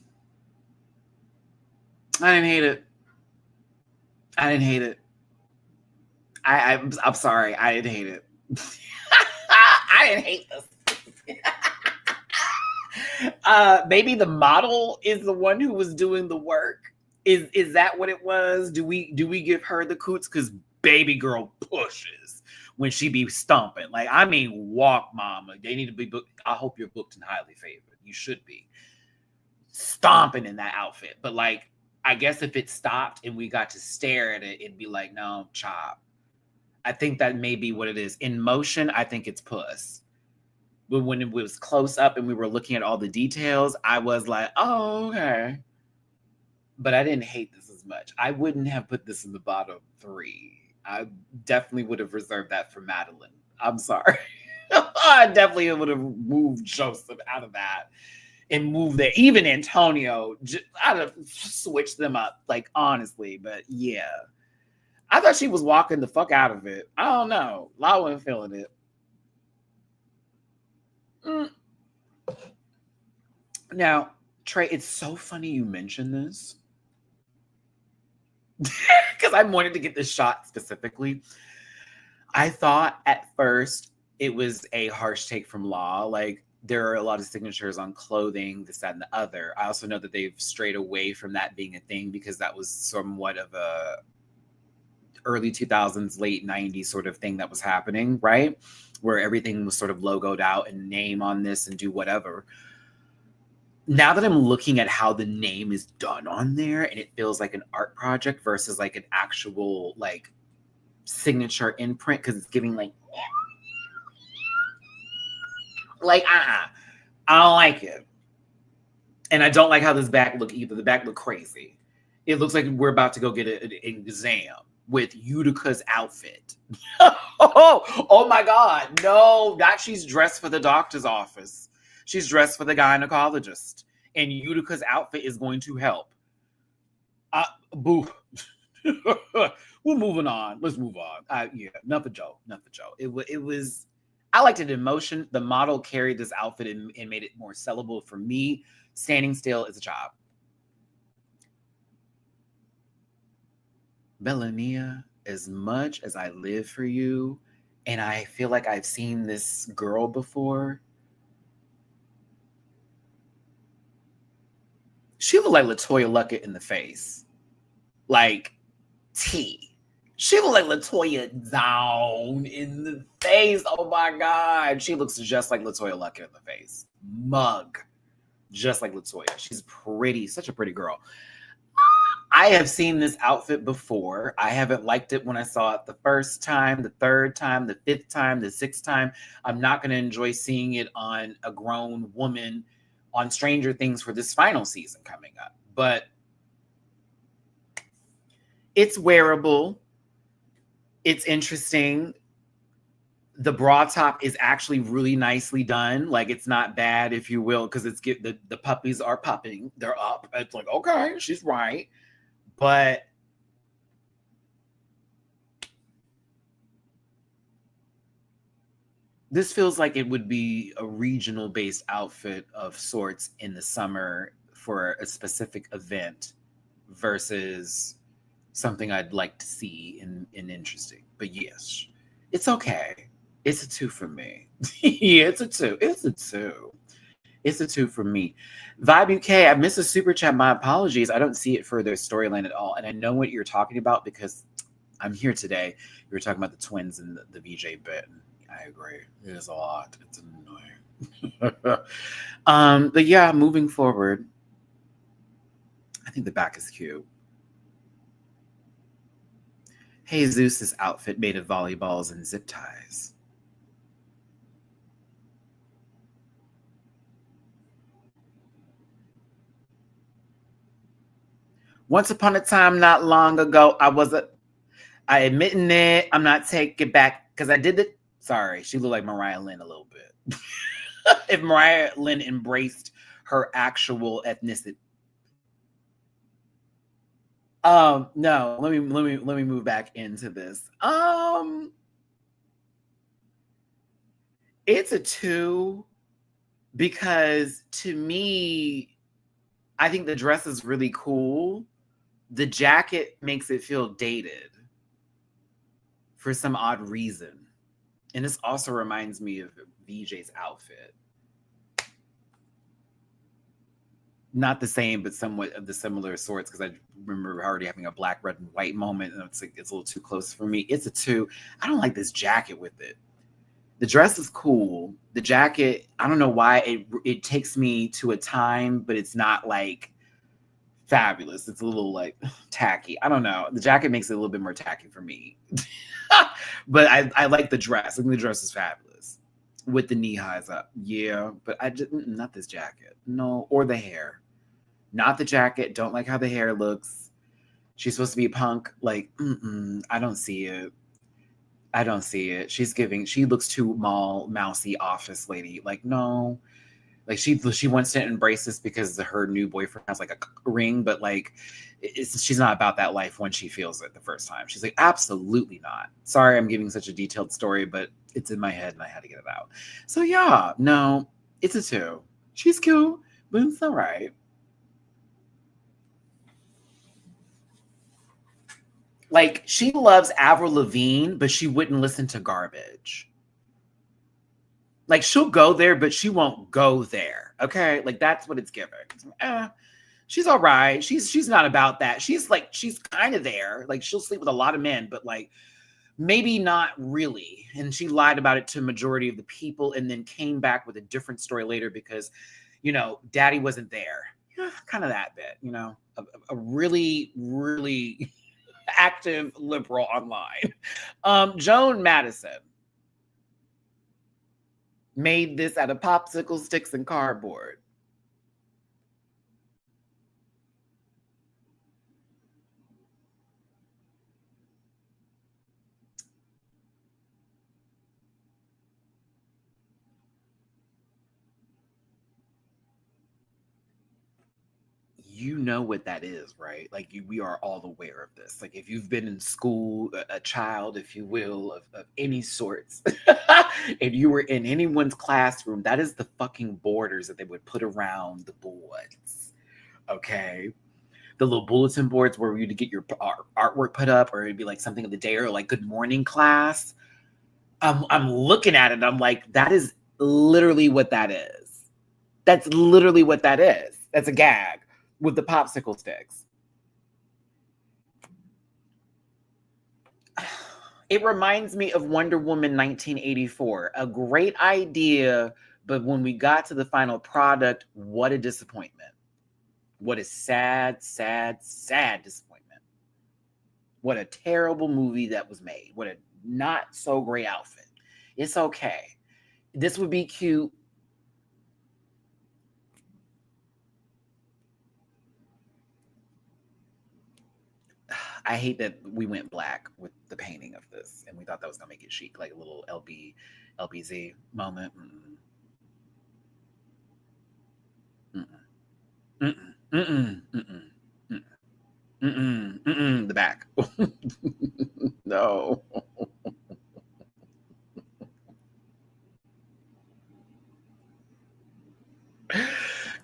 I didn't hate it. I'm sorry. I didn't hate it. I didn't hate this. Maybe the model is the one who was doing the work. Is that what it was? Do we give her the coots? Because baby girl pushes when she be stomping. Like, I mean, walk, mama. They need to be booked. I hope you're booked and highly favored. You should be stomping in that outfit. But like, I guess if it stopped and we got to stare at it, it'd be like, no, chop. I think that may be what it is. In motion, I think it's puss. But when it was close up and we were looking at all the details, I was like, oh, okay. But I didn't hate this as much. I wouldn't have put this in the bottom 3. I definitely would have reserved that for Madeline. I'm sorry. I definitely would have moved Joseph out of that and moved there. Even Antonio, I'd have switched them up, like, honestly. But yeah, I thought she was walking the fuck out of it. I don't know. I wasn't feeling it. Now, Trey, it's so funny you mentioned this because I wanted to get this shot specifically. I thought at first it was a harsh take from Law. Like, there are a lot of signatures on clothing, this, that, and the other. I also know that they've strayed away from that being a thing because that was somewhat of a early 2000s, late 90s sort of thing that was happening, right? Where everything was sort of logoed out and name on this and do whatever. Now that I'm looking at how the name is done on there and it feels like an art project versus like an actual like signature imprint, because it's giving like I don't like it. And I don't like how this back look either. The back look crazy. It looks like we're about to go get an exam with Utica's outfit. Oh my God. No, not she's dressed for the doctor's office. She's dressed for the gynecologist. And Utica's outfit is going to help. Boo. We're moving on. Let's move on. Yeah, enough of Joe. It was, I liked it in motion. The model carried this outfit and made it more sellable for me. Standing still is a job. Bellamia, as much as I live for you, and I feel like I've seen this girl before, she looked like LaToya Luckett in the face. Like, T. She looked like LaToya down in the face. Oh my God. She looks just like LaToya Luckett in the face. Mug. Just like LaToya. She's pretty. Such a pretty girl. I have seen this outfit before. I haven't liked it when I saw it the first time, the third time, the fifth time, the sixth time. I'm not going to enjoy seeing it on a grown woman on Stranger Things for this final season coming up. But it's wearable. It's interesting. The bra top is actually really nicely done. Like, it's not bad, if you will, because the puppies are pupping. They're up. It's like, okay, she's right. But this feels like it would be a regional based outfit of sorts in the summer for a specific event versus something I'd like to see in interesting. But yes, it's okay. It's a 2 for me. Yeah, it's a 2. It's a 2. It's a 2 for me. Vibe UK, I missed a super chat. My apologies. I don't see it for their storyline at all. And I know what you're talking about because I'm here today. You were talking about the twins and the VJ bit. I agree. It is a lot. It's annoying. But yeah, moving forward, I think the back is cute. Jesus' outfit made of volleyballs and zip ties. Once upon a time, not long ago, I admitting it. I'm not taking it back because I did it. Sorry, she looked like Mariah Lynn a little bit. If Mariah Lynn embraced her actual ethnicity. No, let me move back into this. It's a 2 because to me, I think the dress is really cool. The jacket makes it feel dated for some odd reason. And this also reminds me of VJ's outfit. Not the same, but somewhat of the similar sorts, because I remember already having a black, red, and white moment, and it's a little too close for me. It's a 2. I don't like this jacket with it. The dress is cool. The jacket, I don't know why it takes me to a time, but it's not like fabulous. It's a little like tacky. I don't know. The jacket makes it a little bit more tacky for me. But I like the dress. I think the dress is fabulous with the knee highs up. Yeah, but I just not this jacket. No, or the hair. Not the jacket. Don't like how the hair looks. She's supposed to be a punk. Like, I don't see it. I don't see it. She looks too mousy office lady. Like, no. Like, she wants to embrace this because her new boyfriend has like a ring, but like she's not about that life when she feels it the first time. She's like, absolutely not. Sorry, I'm giving such a detailed story, but it's in my head and I had to get it out. So yeah, no, it's a 2. She's cute, but it's all right. Like, she loves Avril Lavigne, but she wouldn't listen to garbage. Like, she'll go there, but she won't go there. Okay, like that's what it's giving. She's all right. She's not about that. She's kind of there. Like, she'll sleep with a lot of men, but like maybe not really. And she lied about it to a majority of the people, and then came back with a different story later because, daddy wasn't there. Yeah, kind of that bit. A really, really active liberal online. Joan Madison made this out of popsicle sticks and cardboard. You know what that is, right? Like, we are all aware of this. Like, if you've been in school, a child, if you will, of any sorts, and you were in anyone's classroom, that is the fucking borders that they would put around the boards. Okay. The little bulletin boards where you'd get your artwork put up, or it'd be like something of the day, or like good morning class. I'm looking at it. I'm like, that is literally what that is. That's literally what that is. That's a gag with the popsicle sticks. It reminds me of Wonder Woman 1984. A great idea, but when we got to the final product, what a disappointment. What a sad, sad, sad disappointment. What a terrible movie that was made. What a not so great outfit. It's okay. This would be cute. I hate that we went black with the painting of this, and we thought that was gonna make it chic, like a little LBZ moment. Mm-mm. Mm-mm. Mm-mm. Mm-mm. Mm-mm. Mm-mm. Mm-mm. The back. No.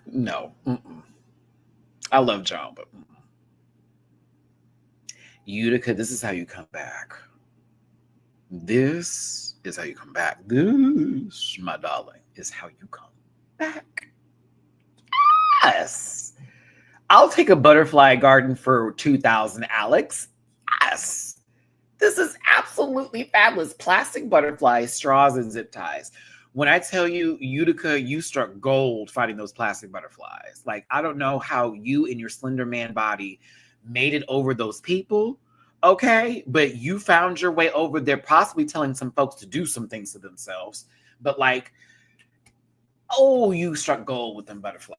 No. Mm-mm. I love John, but Utica, this is how you come back. This is how you come back. This, my darling, is how you come back. Yes. I'll take a butterfly garden for 2,000, Alex. Yes. This is absolutely fabulous. Plastic butterflies, straws, and zip ties. When I tell you, Utica, you struck gold fighting those plastic butterflies. Like, I don't know how you in your slender man body made it over those people, okay? But you found your way over there, possibly telling some folks to do some things to themselves. But like, oh, you struck gold with them butterflies.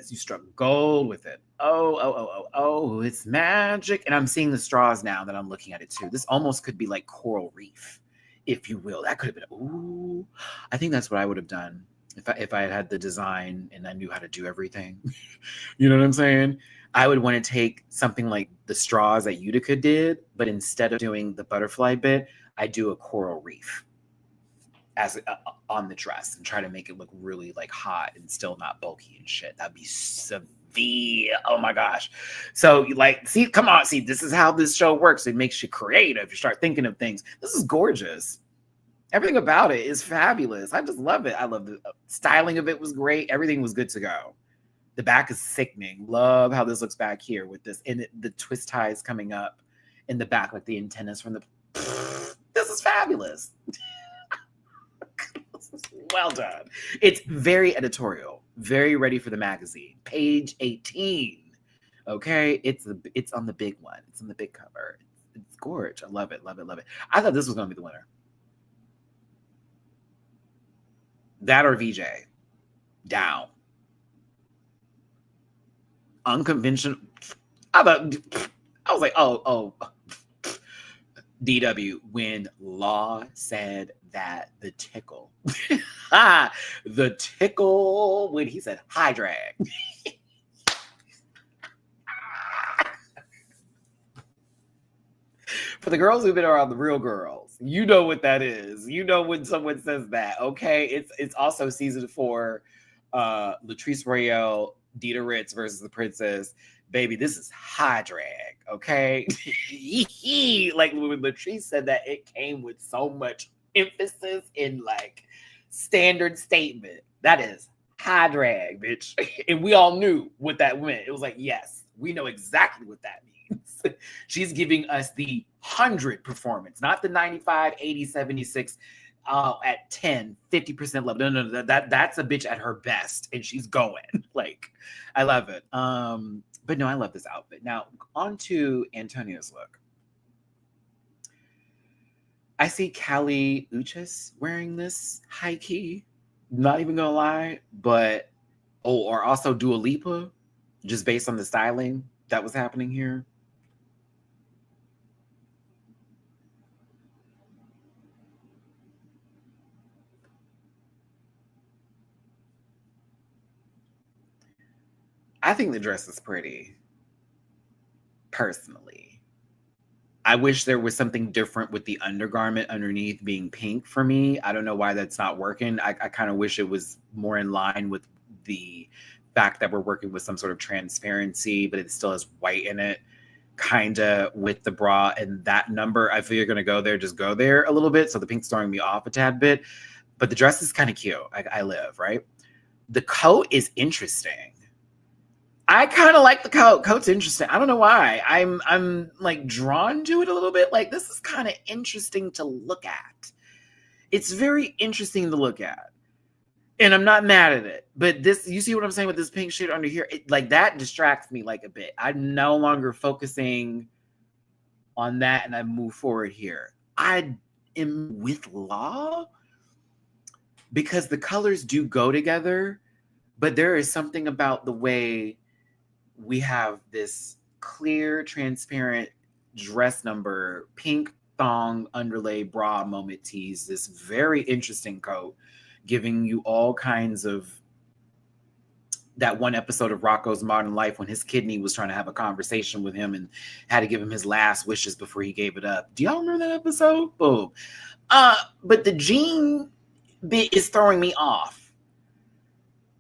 You struck gold with it. Oh, it's magic. And I'm seeing the straws now that I'm looking at it too. This almost could be like coral reef, if you will. That could have been, ooh, I think that's what I would have done if I had the design and I knew how to do everything. You know what I'm saying? I would want to take something like the straws that Utica did, but instead of doing the butterfly bit, I do a coral reef as on the dress and try to make it look really like hot and still not bulky and shit. That'd be severe. Oh my gosh. So like, see, come on, see, this is how this show works. It makes you creative. You start thinking of things. This is gorgeous. Everything about it is fabulous. I just love it. I love the styling of it was great. Everything was good to go. The back is sickening. Love how this looks back here with this and the twist ties coming up in the back, like the antennas from the. This is fabulous. Well done. It's very editorial, very ready for the magazine. Page 18. Okay, it's on the big one. It's on the big cover. It's gorgeous. I love it, love it, love it. I thought this was going to be the winner. That or VJ. Down. Unconventional. I was like, oh. DW, when Law said that the tickle, the tickle, when he said high drag. For the girls who've been around the real girls, you know what that is. You know when someone says that, okay? It's also season 4, Latrice Royale, Dita Ritz versus the Princess. Baby, this is high drag, okay? Like when Latrice said that, it came with so much emphasis in like standard statement. That is high drag, bitch. And we all knew what that meant. It was like, yes, we know exactly what that means. She's giving us the 100 performance, not the 95, 80, 76 at 10, 50% level. No, that's a bitch at her best, and she's going. Like, I love it. But no, I love this outfit. Now, on to Antonio's look. I see Callie Uchis wearing this high key. Not even gonna lie, but or also Dua Lipa, just based on the styling that was happening here. I think the dress is pretty, personally. I wish there was something different with the undergarment underneath being pink for me. I don't know why that's not working. I kind of wish it was more in line with the fact that we're working with some sort of transparency, but it still has white in it, kind of with the bra and that number. I feel you're going to go there, just go there a little bit. So the pink's throwing me off a tad bit, but the dress is kind of cute. I live, right? The coat is interesting. I kind of like the coat. Coat's interesting. I don't know why. I'm like drawn to it a little bit. Like, this is kind of interesting to look at. It's very interesting to look at. And I'm not mad at it. But this, you see what I'm saying with this pink shit under here? It, like, that distracts me like a bit. I'm no longer focusing on that and I move forward here. I am with Law because the colors do go together, but there is something about the way we have this clear, transparent dress number, pink thong underlay bra moment tease, this very interesting coat, giving you all kinds of that one episode of Rocco's Modern Life when his kidney was trying to have a conversation with him and had to give him his last wishes before he gave it up. Do y'all remember that episode? Boom. But the jean bit is throwing me off.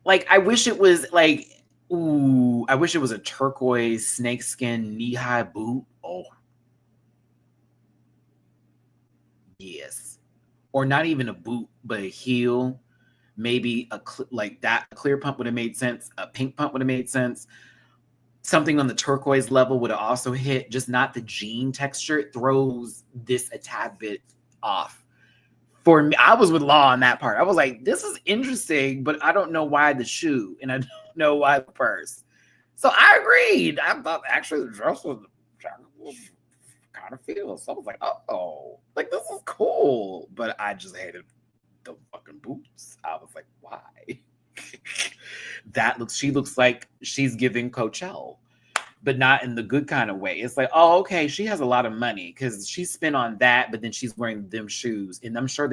Like, I wish it was like, ooh, I wish it was a turquoise snakeskin knee-high boot. Oh. Yes. Or not even a boot, but a heel. Maybe like that clear pump would have made sense. A pink pump would have made sense. Something on the turquoise level would have also hit, just not the jean texture. It throws this a tad bit off. For me, I was with Law on that part. I was like, this is interesting, but I don't know why the shoe and I don't know why the purse. So I agreed. I thought actually the dress was kind of feels. So I was like, oh, like this is cool. But I just hated the fucking boots. I was like, why? She looks like she's giving Coachella, but not in the good kind of way. It's like, oh, okay, she has a lot of money because she spent on that, but then she's wearing them shoes. And I'm sure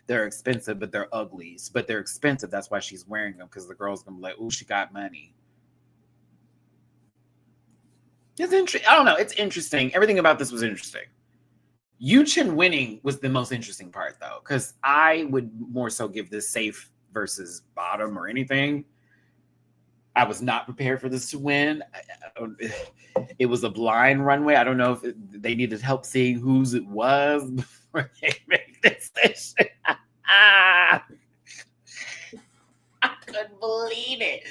they're expensive, but they're uglies. But they're expensive. That's why she's wearing them, because the girl's gonna be like, oh, she got money. It's interesting. I don't know. It's interesting. Everything about this was interesting. Yuchen winning was the most interesting part, though, because I would more so give this safe versus bottom or anything. I was not prepared for this to win. It was a blind runway. I don't know if they needed help seeing whose it was before they made this decision. I couldn't believe it.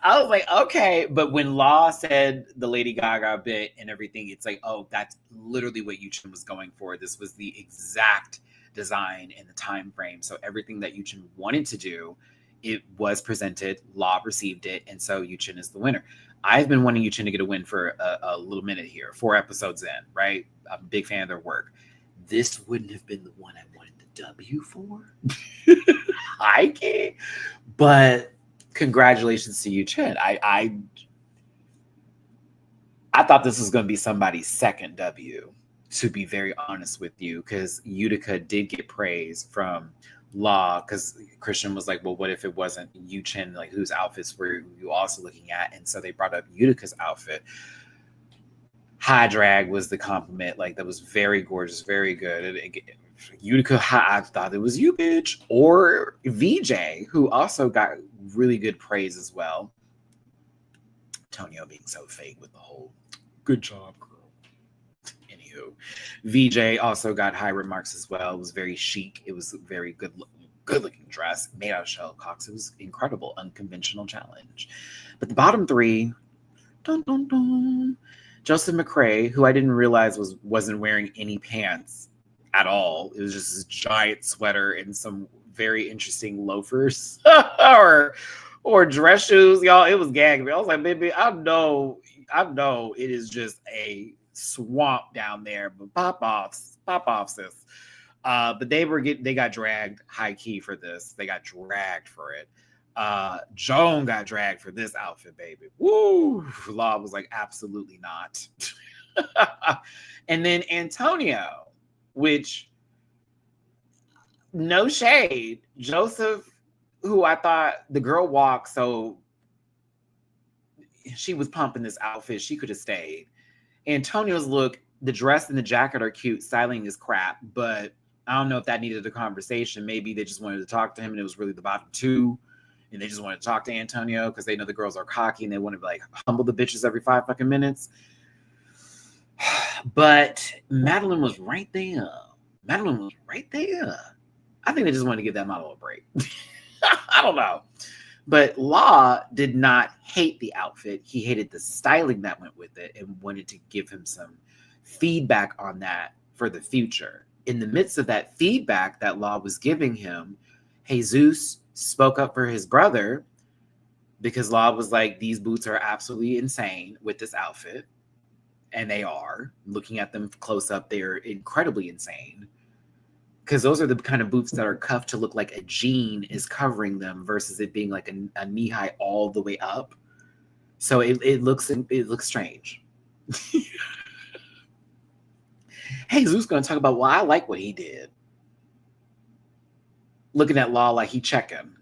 I was like, okay. But when Law said the Lady Gaga bit and everything, it's like, oh, that's literally what Yuchen was going for. This was the exact design and the time frame. So everything that Yuchen wanted to do, it was presented. Law received it. And so Yuchen is the winner. I've been wanting Yuchen to get a win for a little minute here, 4 episodes in, right? I'm a big fan of their work. This wouldn't have been the one I wanted the W for. High-key. But congratulations to Yuchen. I thought this was going to be somebody's second W, to be very honest with you, because Utica did get praise from Law, because Christian was like, well, what if it wasn't Yuchen? Like, whose outfits were you also looking at? And so they brought up Utica's outfit. High drag was the compliment. Like, that was very gorgeous, very good. Utica, I thought it was you, bitch. Or VJ, who also got really good praise as well. Antonio being so fake with the whole good job, girl. Anywho, VJ also got high remarks as well. It was very chic. It was a very good looking dress made out of shuttlecocks. It was incredible, unconventional challenge. But the bottom 3, dun, dun, dun. Joseph McCrae, who I didn't realize wasn't wearing any pants at all. It was just this giant sweater and some very interesting loafers or dress shoes, y'all. It was gagging me. I was like, baby, I know it is just a swamp down there, but pop off, sis. But they got dragged high key for this. They got dragged for it. Joan got dragged for this outfit, baby. Woo! Law was like, absolutely not. And then Antonio, which, no shade, Joseph, who I thought the girl walked, so she was pumping this outfit. She could have stayed. Antonio's look, the dress and the jacket are cute. Styling is crap, but I don't know if that needed a conversation. Maybe they just wanted to talk to him and it was really the bottom 2. And they just want to talk to Antonio because they know the girls are cocky and they want to like humble the bitches every 5 fucking minutes. But Madeline was right there. I think they just wanted to give that model a break. I don't know. But Law did not hate the outfit. He hated the styling that went with it and wanted to give him some feedback on that for the future. In the midst of that feedback that Law was giving him, Jesus spoke up for his brother because Law was like, these boots are absolutely insane with this outfit. And they are. Looking at them close up, they're incredibly insane. Because those are the kind of boots that are cuffed to look like a jean is covering them versus it being like a knee high all the way up. So it looks strange. Hey, Zeus going to talk about, well, I like what he did. Looking at Law like he checking.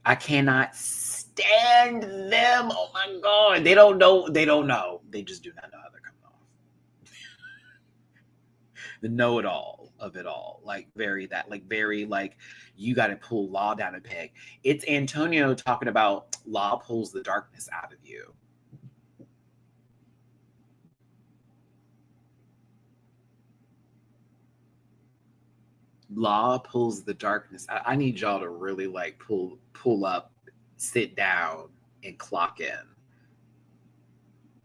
I cannot stand them. Oh my God. They don't know. They don't know. They just do not know how they're coming off. The know-it-all of it all. Like very, you got to pull Law down a peg. It's Antonio talking about Law pulls the darkness out of you. Law pulls the darkness. I need y'all to really like pull up, sit down, and clock in.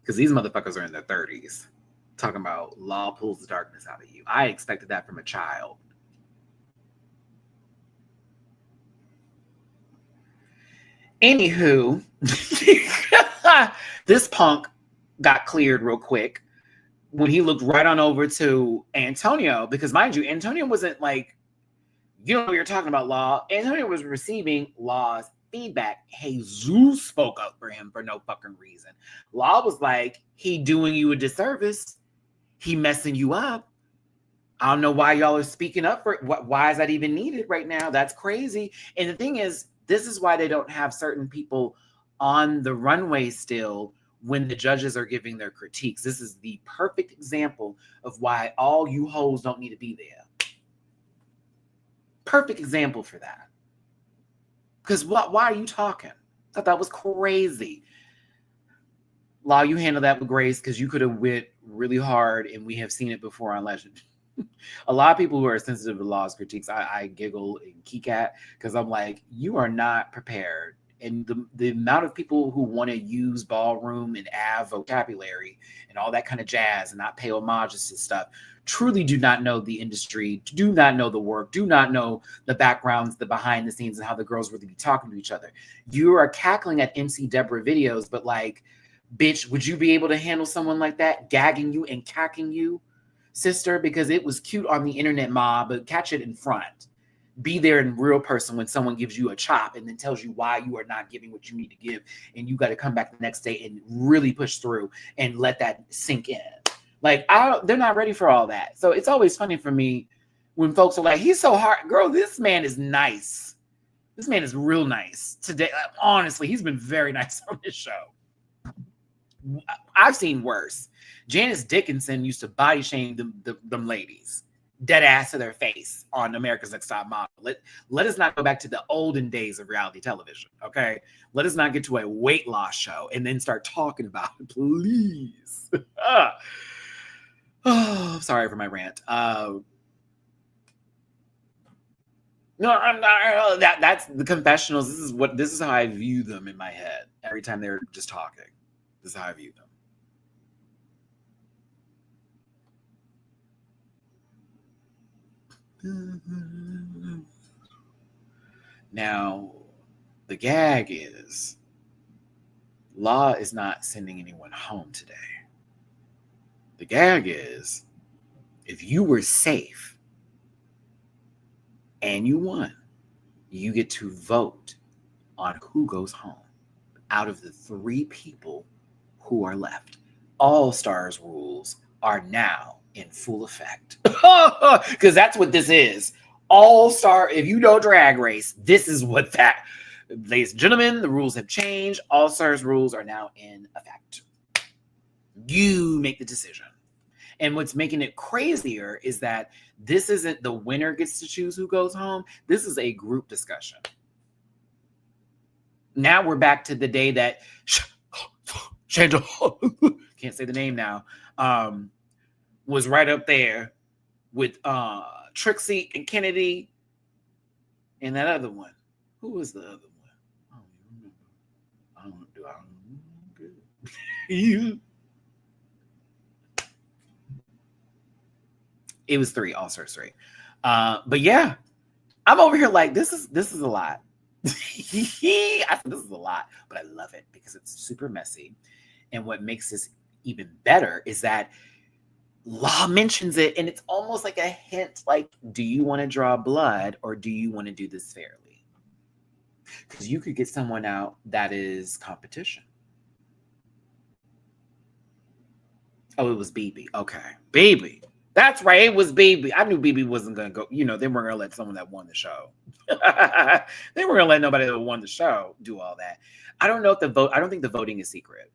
Because these motherfuckers are in their 30s. Talking about Law pulls the darkness out of you. I expected that from a child. Anywho, this punk got cleared real quick when he looked right on over to Antonio, because mind you, Antonio wasn't like, you know what you're talking about, Law. Antonio was receiving Law's feedback. Jesus spoke up for him for no fucking reason. Law was like, he doing you a disservice. He messing you up. I don't know why y'all are speaking up for it. Why is that even needed right now? That's crazy. And the thing is, this is why they don't have certain people on the runway still when the judges are giving their critiques. This is the perfect example of why all you hoes don't need to be there. Perfect example for that. Because why are you talking? I thought that was crazy. Law, you handle that with grace because you could have went really hard, and we have seen it before on Legend. A lot of people who are sensitive to Law's critiques, I giggle and geek at because I'm like, you are not prepared. And the amount of people who want to use ballroom and Av vocabulary and all that kind of jazz and not pay homages to stuff truly do not know the industry, do not know the work, do not know the backgrounds, the behind the scenes, and how the girls really be talking to each other. You are cackling at MC Deborah videos, but like, bitch, would you be able to handle someone like that gagging you and cacking you, sister? Because it was cute on the internet, ma, but catch it in front. Be there in real person when someone gives you a chop and then tells you why you are not giving what you need to give, and you got to come back the next day and really push through and let that sink in. Like, they're not ready for all that. So it's always funny for me when folks are like, he's so hard. Girl, this man is nice. This man is real nice. Today, honestly, he's been very nice on this show. I've seen worse. Janice Dickinson used to body shame them ladies. Dead ass to their face on America's Next Top Model. Let us not go back to the olden days of reality television, okay? Let us not get to a weight loss show and then start talking about it, please. Oh, sorry for my rant. No, I'm not. That's the confessionals. This is how I view them in my head every time they're just talking. This is how I view them. Now, the gag is Law is not sending anyone home today. The gag is, if you were safe and you won, you get to vote on who goes home out of the 3 people who are left. All Stars rules are now in full effect. Because that's what this is. All Star, if you know Drag Race, this is what that, ladies and gentlemen, the rules have changed. All Stars rules are now in effect. You make the decision. And what's making it crazier is that this isn't the winner gets to choose who goes home. This is a group discussion. Now we're back to the day that Chandler, can't say the name now, was right up there with Trixie and Kennedy and that other one. Who was the other one? I don't even remember. I don't remember. It was 3, All Stars 3. But yeah, I'm over here like, this is a lot. I said, this is a lot, but I love it because it's super messy. And what makes this even better is that law mentions it, and it's almost like a hint, like, do you want to draw blood or do you want to do this fairly? Because you could get someone out that is competition. Oh, it was BB. Okay. BB. That's right. It was BB. I knew BB wasn't going to go. You know, they weren't going to let someone that won the show. They weren't going to let nobody that won the show do all that. I don't know if I don't think the voting is secret.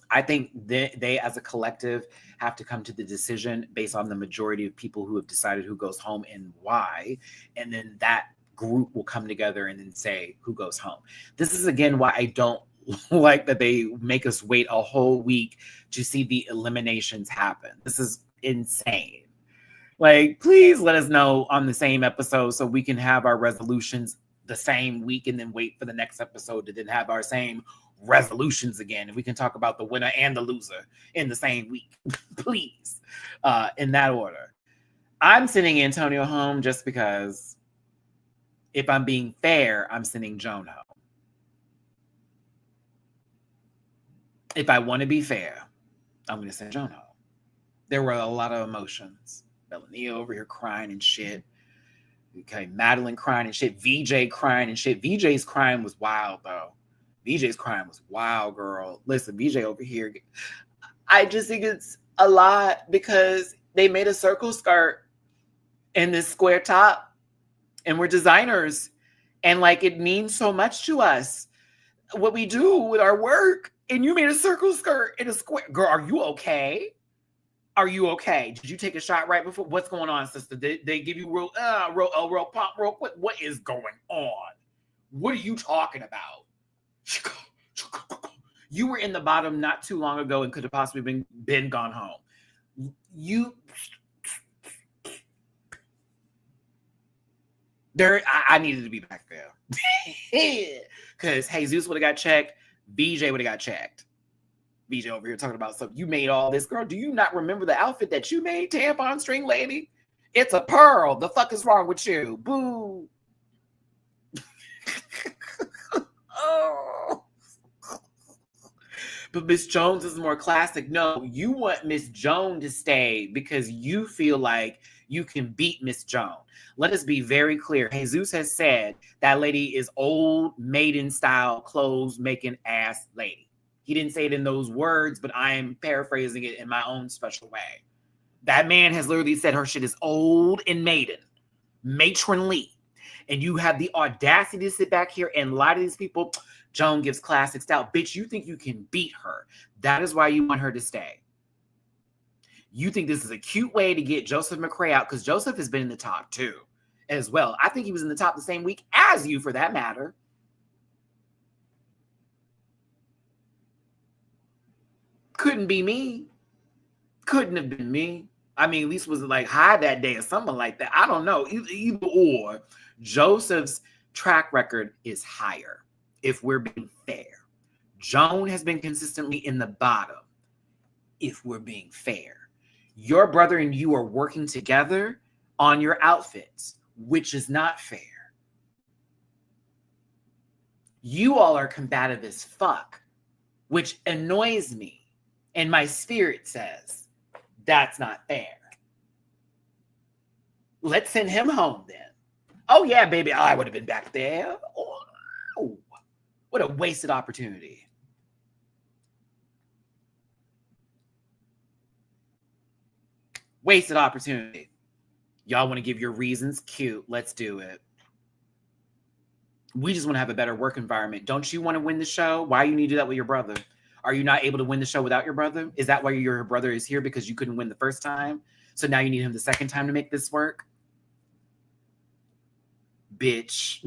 I think they as a collective have to come to the decision based on the majority of people who have decided who goes home and why. And then that group will come together and then say who goes home. This is, again, why I don't like that they make us wait a whole week to see the eliminations happen. This is insane. Like, please let us know on the same episode so we can have our resolutions the same week and then wait for the next episode to then have our same resolutions again. And we can talk about the winner and the loser in the same week, please, in that order. I'm sending Antonio home just because, if I'm being fair, I'm sending Joan home. If I want to be fair, I'm going to send Joan home. There were a lot of emotions. Melanie over here crying and shit. Okay, Madeline crying and shit. VJ crying and shit. VJ's crying was wild, though. VJ's crying was wild, girl. Listen, VJ over here. I just think it's a lot because they made a circle skirt and this square top, and we're designers, and like it means so much to us what we do with our work. And you made a circle skirt in a square. Girl, are you okay? Are you okay? Did you take a shot right before? What's going on, sister? Did they give you real pop real quick? What is going on? What are you talking about? You were in the bottom not too long ago and could have possibly been gone home. I needed to be back there. Because Jesus would have got checked. BJ would have got checked. BJ over here talking about something. You made all this. Girl, do you not remember the outfit that you made, tampon string lady? It's a pearl. The fuck is wrong with you? Boo. Oh. But Miss Jones is more classic. No, you want Miss Jones to stay because you feel like you can beat Miss Jones. Let us be very clear. Jesus has said that lady is old maiden style clothes making ass lady. He didn't say it in those words, but I am paraphrasing it in my own special way. That man has literally said her shit is old and maiden, matronly. And you have the audacity to sit back here and lie to these people. Joan gives classic style. Bitch, you think you can beat her. That is why you want her to stay. You think this is a cute way to get Joseph McCray out, because Joseph has been in the top too as well. I think he was in the top the same week as you, for that matter. Couldn't be me. Couldn't have been me. I mean, at least was it like high that day or something like that. I don't know. Either or. Joseph's track record is higher, if we're being fair. Joan has been consistently in the bottom, if we're being fair. Your brother and you are working together on your outfits, which is not fair. You all are combative as fuck, which annoys me. And my spirit says, that's not fair. Let's send him home then. Oh, yeah, baby, I would have been back there. Oh, what a wasted opportunity. Wasted opportunity. Y'all want to give your reasons? Cute. Let's do it. We just want to have a better work environment. Don't you want to win the show? Why do you need to do that with your brother? Are you not able to win the show without your brother? Is that why your brother is here, because you couldn't win the first time? So now you need him the second time to make this work? Bitch.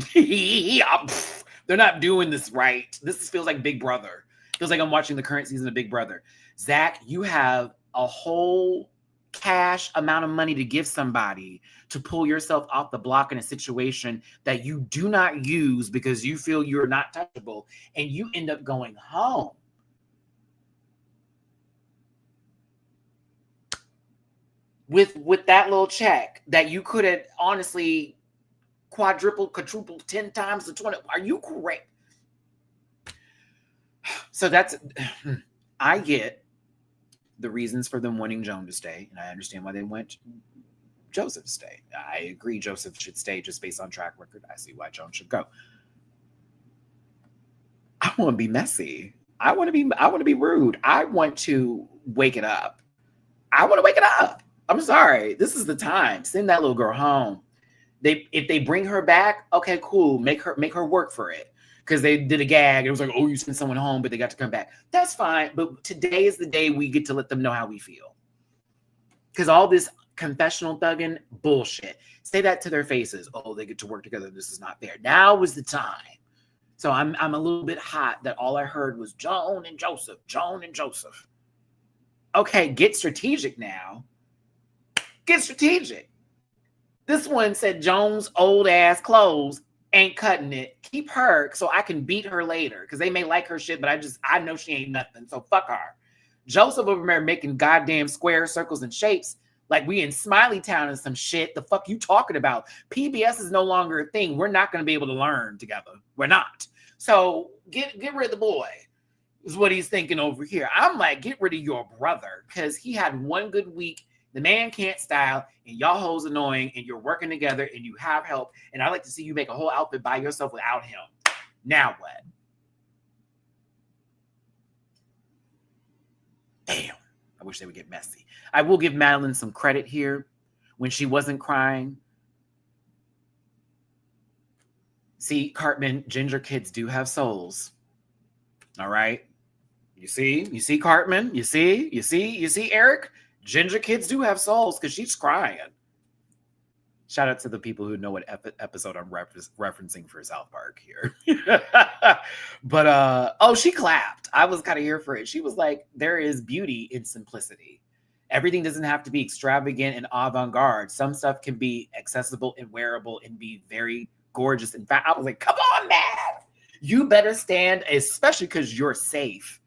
They're not doing this right. This feels like Big Brother. Feels like I'm watching the current season of Big Brother. Zach, you have a whole cash amount of money to give somebody to pull yourself off the block in a situation that you do not use because you feel you're not touchable, and you end up going home. With that little check that you could have honestly quadrupled, quadrupled 10 times the 20. Are you correct? So that's, I get the reasons for them wanting Joan to stay, and I understand why they want Joseph to stay. I agree Joseph should stay just based on track record. I see why Joan should go. I want to be messy. I want to be rude. I want to wake it up. I want to wake it up. I'm sorry. This is the time. Send that little girl home. If they bring her back, okay, cool. Make her work for it. Because they did a gag. It was like, oh, you sent someone home, but they got to come back. That's fine. But today is the day we get to let them know how we feel. Because all this confessional thugging, bullshit. Say that to their faces. Oh, they get to work together. This is not fair. Now is the time. So I'm a little bit hot that all I heard was Joan and Joseph. Joan and Joseph. Okay, get strategic now. Get strategic. This one said Joan's old ass clothes ain't cutting it. Keep her so I can beat her later. Because they may like her shit, but I know she ain't nothing. So fuck her. Joseph over there making goddamn square circles and shapes like we in Smiley Town and some shit. The fuck you talking about? PBS is no longer a thing. We're not going to be able to learn together. We're not. So get rid of the boy is what he's thinking over here. I'm like, get rid of your brother because he had one good week. The man can't style, and y'all hoes annoying, and you're working together, and you have help. And I'd like to see you make a whole outfit by yourself without him. Now what? Damn. I wish they would get messy. I will give Madeline some credit here. When she wasn't crying. See, Cartman, ginger kids do have souls. All right? You see, Cartman? You see, Eric? Ginger kids do have souls because she's crying. Shout out to the people who know what episode I'm referencing for South Park here. But, she clapped. I was kind of here for it. She was like, there is beauty in simplicity. Everything doesn't have to be extravagant and avant-garde. Some stuff can be accessible and wearable and be very gorgeous. In fact, I was like, come on, man. You better stand, especially because you're safe.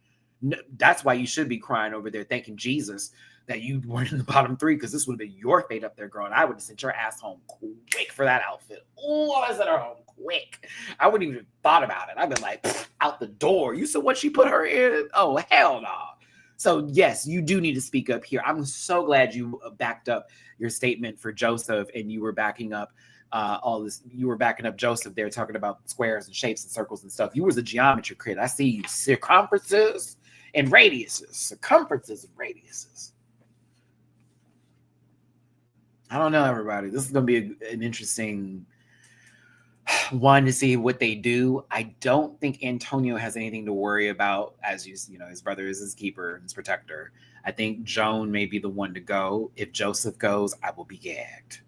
That's why you should be crying over there, thanking Jesus that you weren't in the bottom three, because this would have been your fate up there, girl. And I would have sent your ass home quick for that outfit. Oh, I sent her home quick. I wouldn't even have thought about it. I've been like, out the door. You said what she put her in? Oh, hell no. So, yes, you do need to speak up here. I'm so glad you backed up your statement for Joseph, and you were backing up all this. You were backing up Joseph there, talking about squares and shapes and circles and stuff. You was a geometry kid. I see you. Circumferences and radiuses. Circumferences and radiuses. I don't know, everybody. This is going to be an interesting one to see what they do. I don't think Antonio has anything to worry about, as you know, his brother is his keeper, his protector. I think Joan may be the one to go. If Joseph goes, I will be gagged.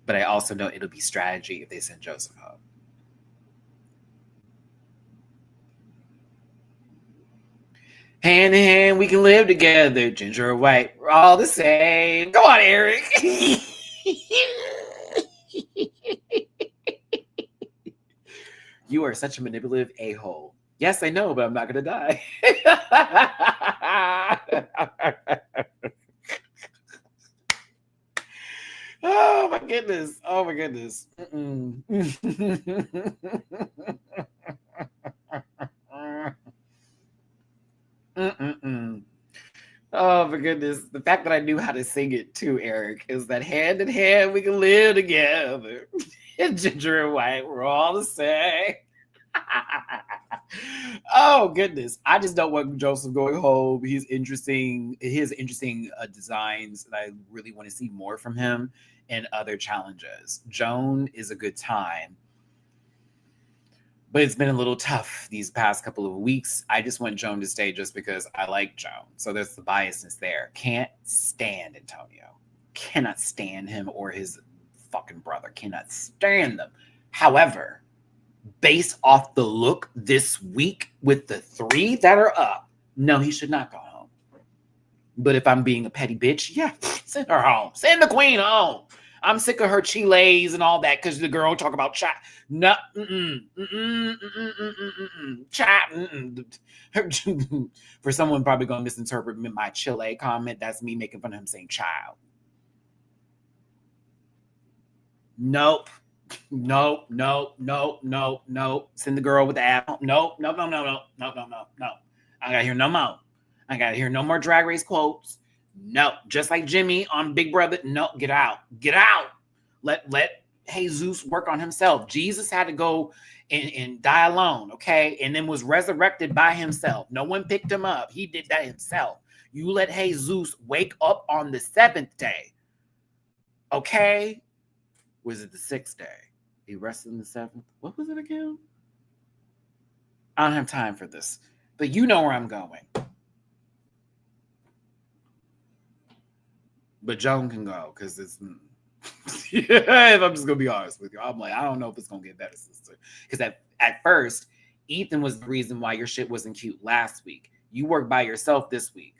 But I also know it'll be strategy if they send Joseph home. Hand in hand, we can live together. Ginger or white, we're all the same. Go on, Eric. You are such a manipulative a-hole. Yes, I know, but I'm not going to die. Oh, my goodness. Oh, my goodness. Oh my goodness. The fact that I knew how to sing it too, Eric, is that hand in hand we can live together. Ginger and white, we're all the same. Oh goodness. I just don't want Joseph going home. He's interesting. He has interesting designs, and I really want to see more from him and other challenges. Joan is a good time. But it's been a little tough these past couple of weeks. I just want Joan to stay just because I like Joan. So there's the biasness there. Can't stand Antonio. Cannot stand him or his fucking brother. Cannot stand them. However, based off the look this week with the 3 that are up, no, he should not go home. But if I'm being a petty bitch, yeah, send her home. Send the queen home. I'm sick of her chiles and all that because the girl talk about chat. No, chat. For someone probably gonna misinterpret my Chile comment, that's me making fun of him saying child. Nope. Send the girl with the app. Nope. I gotta hear no more. I gotta hear no more Drag Race quotes. No, just like Jimmy on Big Brother. No, get out. Get out. Let Jesus work on himself. Jesus had to go and die alone, okay? And then was resurrected by himself. No one picked him up. He did that himself. You let Jesus wake up on the 7th day, okay? Was it the 6th day? He rested on the 7th. What was it again? I don't have time for this, but you know where I'm going. But Joan can go because it's... if I'm just gonna be honest with you, I'm like, I don't know if it's gonna get better, sister. Because at first, Ethan was the reason why your shit wasn't cute last week. You worked by yourself this week.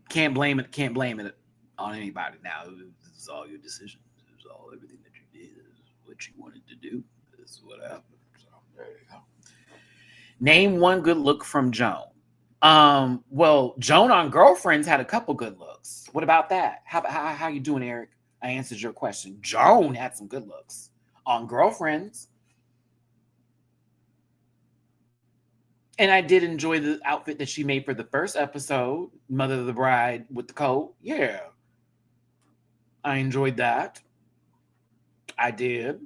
Can't blame it on anybody now. This is all your decision. This is all everything that you did. This is what you wanted to do. This is what happened. So there you go. Name one good look from Joan. Well, Joan on Girlfriends had a couple good looks. What about that? How you doing, Eric? I answered your question. Joan had some good looks on Girlfriends. And I did enjoy the outfit that she made for the first episode, Mother of the Bride with the coat. Yeah. I enjoyed that. I did.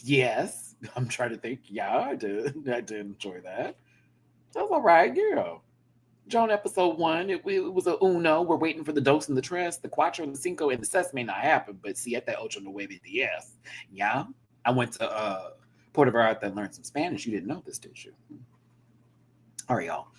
Yes. I'm trying to think. Yeah, I did. I did enjoy that. That was all right, yeah. Joan episode 1, it was a uno. We're waiting for the dos and the tres, the cuatro, the cinco, and the ses may not happen, but siete, ocho, nueve, diez. Yeah. I went to Puerto Vallarta and learned some Spanish. You didn't know this, did you? All right, y'all.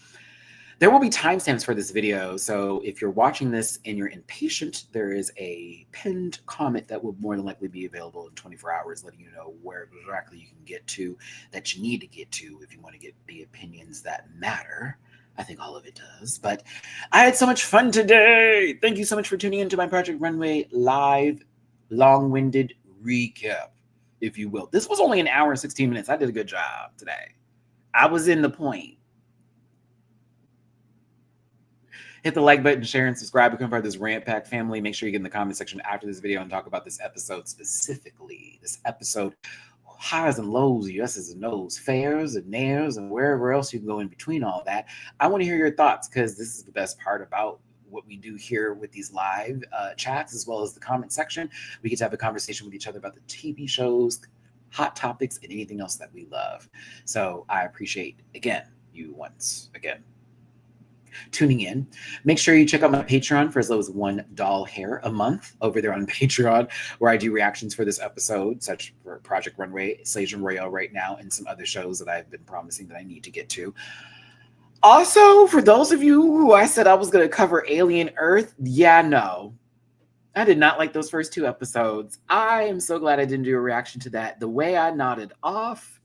There will be timestamps for this video, so if you're watching this and you're impatient, there is a pinned comment that will more than likely be available in 24 hours, letting you know where exactly you can get to, that you need to get to if you want to get the opinions that matter. I think all of it does, but I had so much fun today. Thank you so much for tuning into my Project Runway live, long-winded recap, if you will. This was only an hour and 16 minutes. I did a good job today. I was in the point. Hit the like button, share, and subscribe. Become part of this Rant Pack family. Make sure you get in the comment section after this video and talk about this episode specifically. This episode, highs and lows, yeses and nos, fairs and nairs, and wherever else you can go in between all that. I want to hear your thoughts because this is the best part about what we do here with these live chats, as well as the comment section. We get to have a conversation with each other about the TV shows, hot topics, and anything else that we love. So I appreciate, again, you once again tuning in. Make sure you check out my Patreon for as low as $1 hair a month over there on Patreon, where I do reactions for this episode, such for Project Runway, Slajon Royale right now, and some other shows that I've been promising that I need to get to. Also, for those of you who I said I was going to cover Alien Earth, yeah, no. I did not like those first 2 episodes. I am so glad I didn't do a reaction to that. The way I nodded off,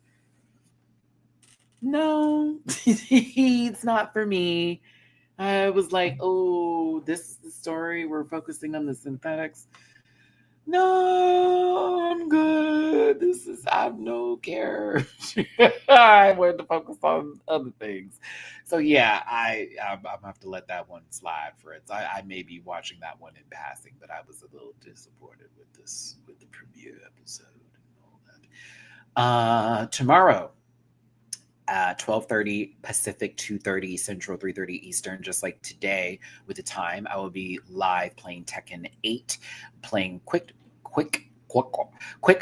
no, it's not for me. I was like, oh, this is the story. We're focusing on the synthetics. No, I'm good. I have no care. I wanted to focus on other things. So yeah, I'm gonna have to let that one slide for it. I may be watching that one in passing, but I was a little disappointed with the premiere episode and all that. Tomorrow, 12:30 Pacific, 2:30 Central, 3:30 Eastern, just like today with the time, I will be live playing Tekken 8, playing quick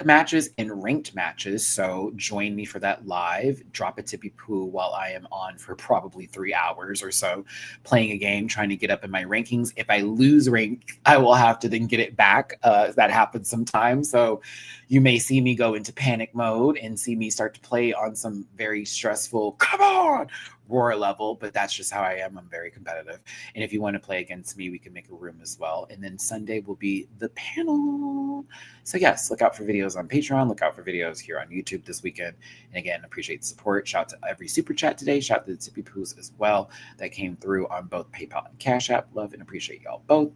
matches and ranked matches. So join me for that live. Drop a tippy poo while I am on for probably 3 hours or so playing a game, trying to get up in my rankings. If I lose rank, I will have to then get it back. That happens sometimes. So you may see me go into panic mode and see me start to play on some very stressful, come on, roar level, but that's just how I am. I'm very competitive. And if you want to play against me, we can make a room as well. And then Sunday will be the panel. So yes, look out for videos on Patreon. Look out for videos here on YouTube this weekend. And again, appreciate the support. Shout out to every super chat today. Shout out to the Tippy Poos as well that came through on both PayPal and Cash App. Love and appreciate y'all both.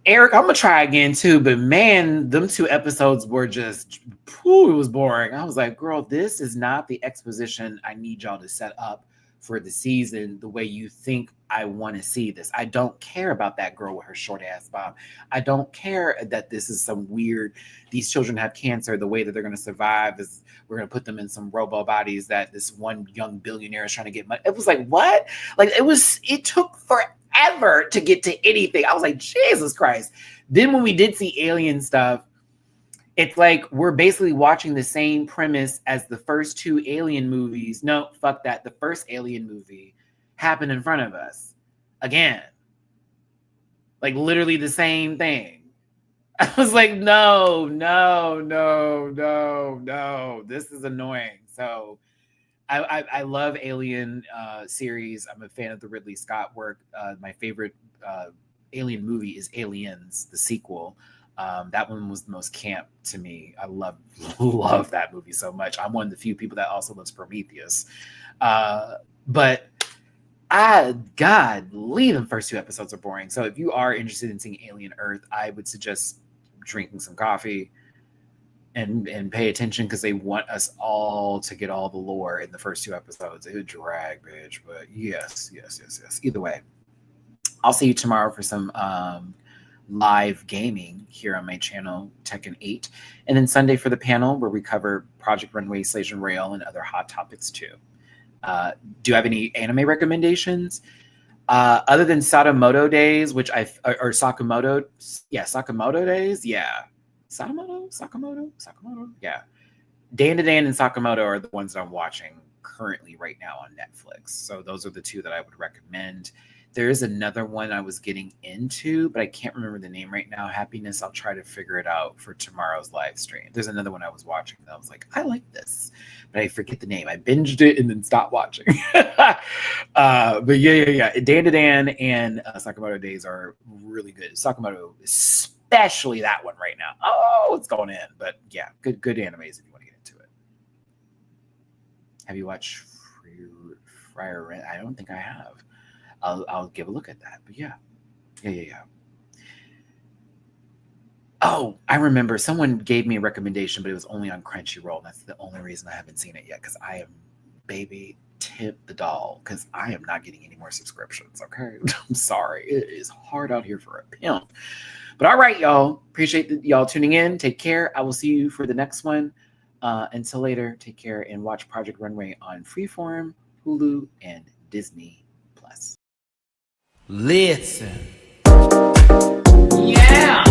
Eric, I'm gonna try again too, but man, them 2 episodes were just, it was boring. I was like, girl, this is not the exposition I need y'all to set up for the season the way you think I want to see this. I don't care about that girl with her short ass bob. I don't care that this is some weird, these children have cancer. The way that they're going to survive is we're going to put them in some robo bodies that this one young billionaire is trying to get money. It was like, what? Like, it took forever to get to anything. I was like, Jesus Christ. Then when we did see alien stuff, it's like we're basically watching the same premise as the first two Alien movies. No, fuck that. The first Alien movie happened in front of us again. Like literally the same thing. I was like, no. This is annoying. So I love Alien series. I'm a fan of the Ridley Scott work. My favorite Alien movie is Aliens, the sequel. That one was the most camp to me. I love that movie so much. I'm one of the few people that also loves Prometheus. But godly, the first two episodes are boring. So if you are interested in seeing Alien Earth, I would suggest drinking some coffee and pay attention, because they want us all to get all the lore in the first two episodes. It would drag, bitch. But yes. Either way, I'll see you tomorrow for some live gaming here on my channel, Tekken 8, and then Sunday for the panel where we cover Project Runway, Slays and Rail, and other hot topics too. Do you have any anime recommendations other than Sakamoto Days, which Sakamoto Days? Yeah, Sakamoto. Yeah, Dan to Dan and Sakamoto are the ones that I'm watching currently right now on Netflix. So those are the two that I would recommend. There is another one I was getting into, but I can't remember the name right now. Happiness, I'll try to figure it out for tomorrow's live stream. There's another one I was watching that I was like, I like this, but I forget the name. I binged it and then stopped watching. But yeah. Dan to Dan and Sakamoto Days are really good. Sakamoto, especially that one right now. Oh, it's going in. But yeah, good animes if you want to get into it. Have you watched Friar? I don't think I have. I'll give a look at that. But yeah. Oh, I remember someone gave me a recommendation, but it was only on Crunchyroll. That's the only reason I haven't seen it yet, because I am, baby, tip the doll, because I am not getting any more subscriptions, okay? I'm sorry. It is hard out here for a pimp. But all right, y'all. Appreciate y'all tuning in. Take care. I will see you for the next one. Until later, take care and watch Project Runway on Freeform, Hulu, and Disney+. Listen. Yeah.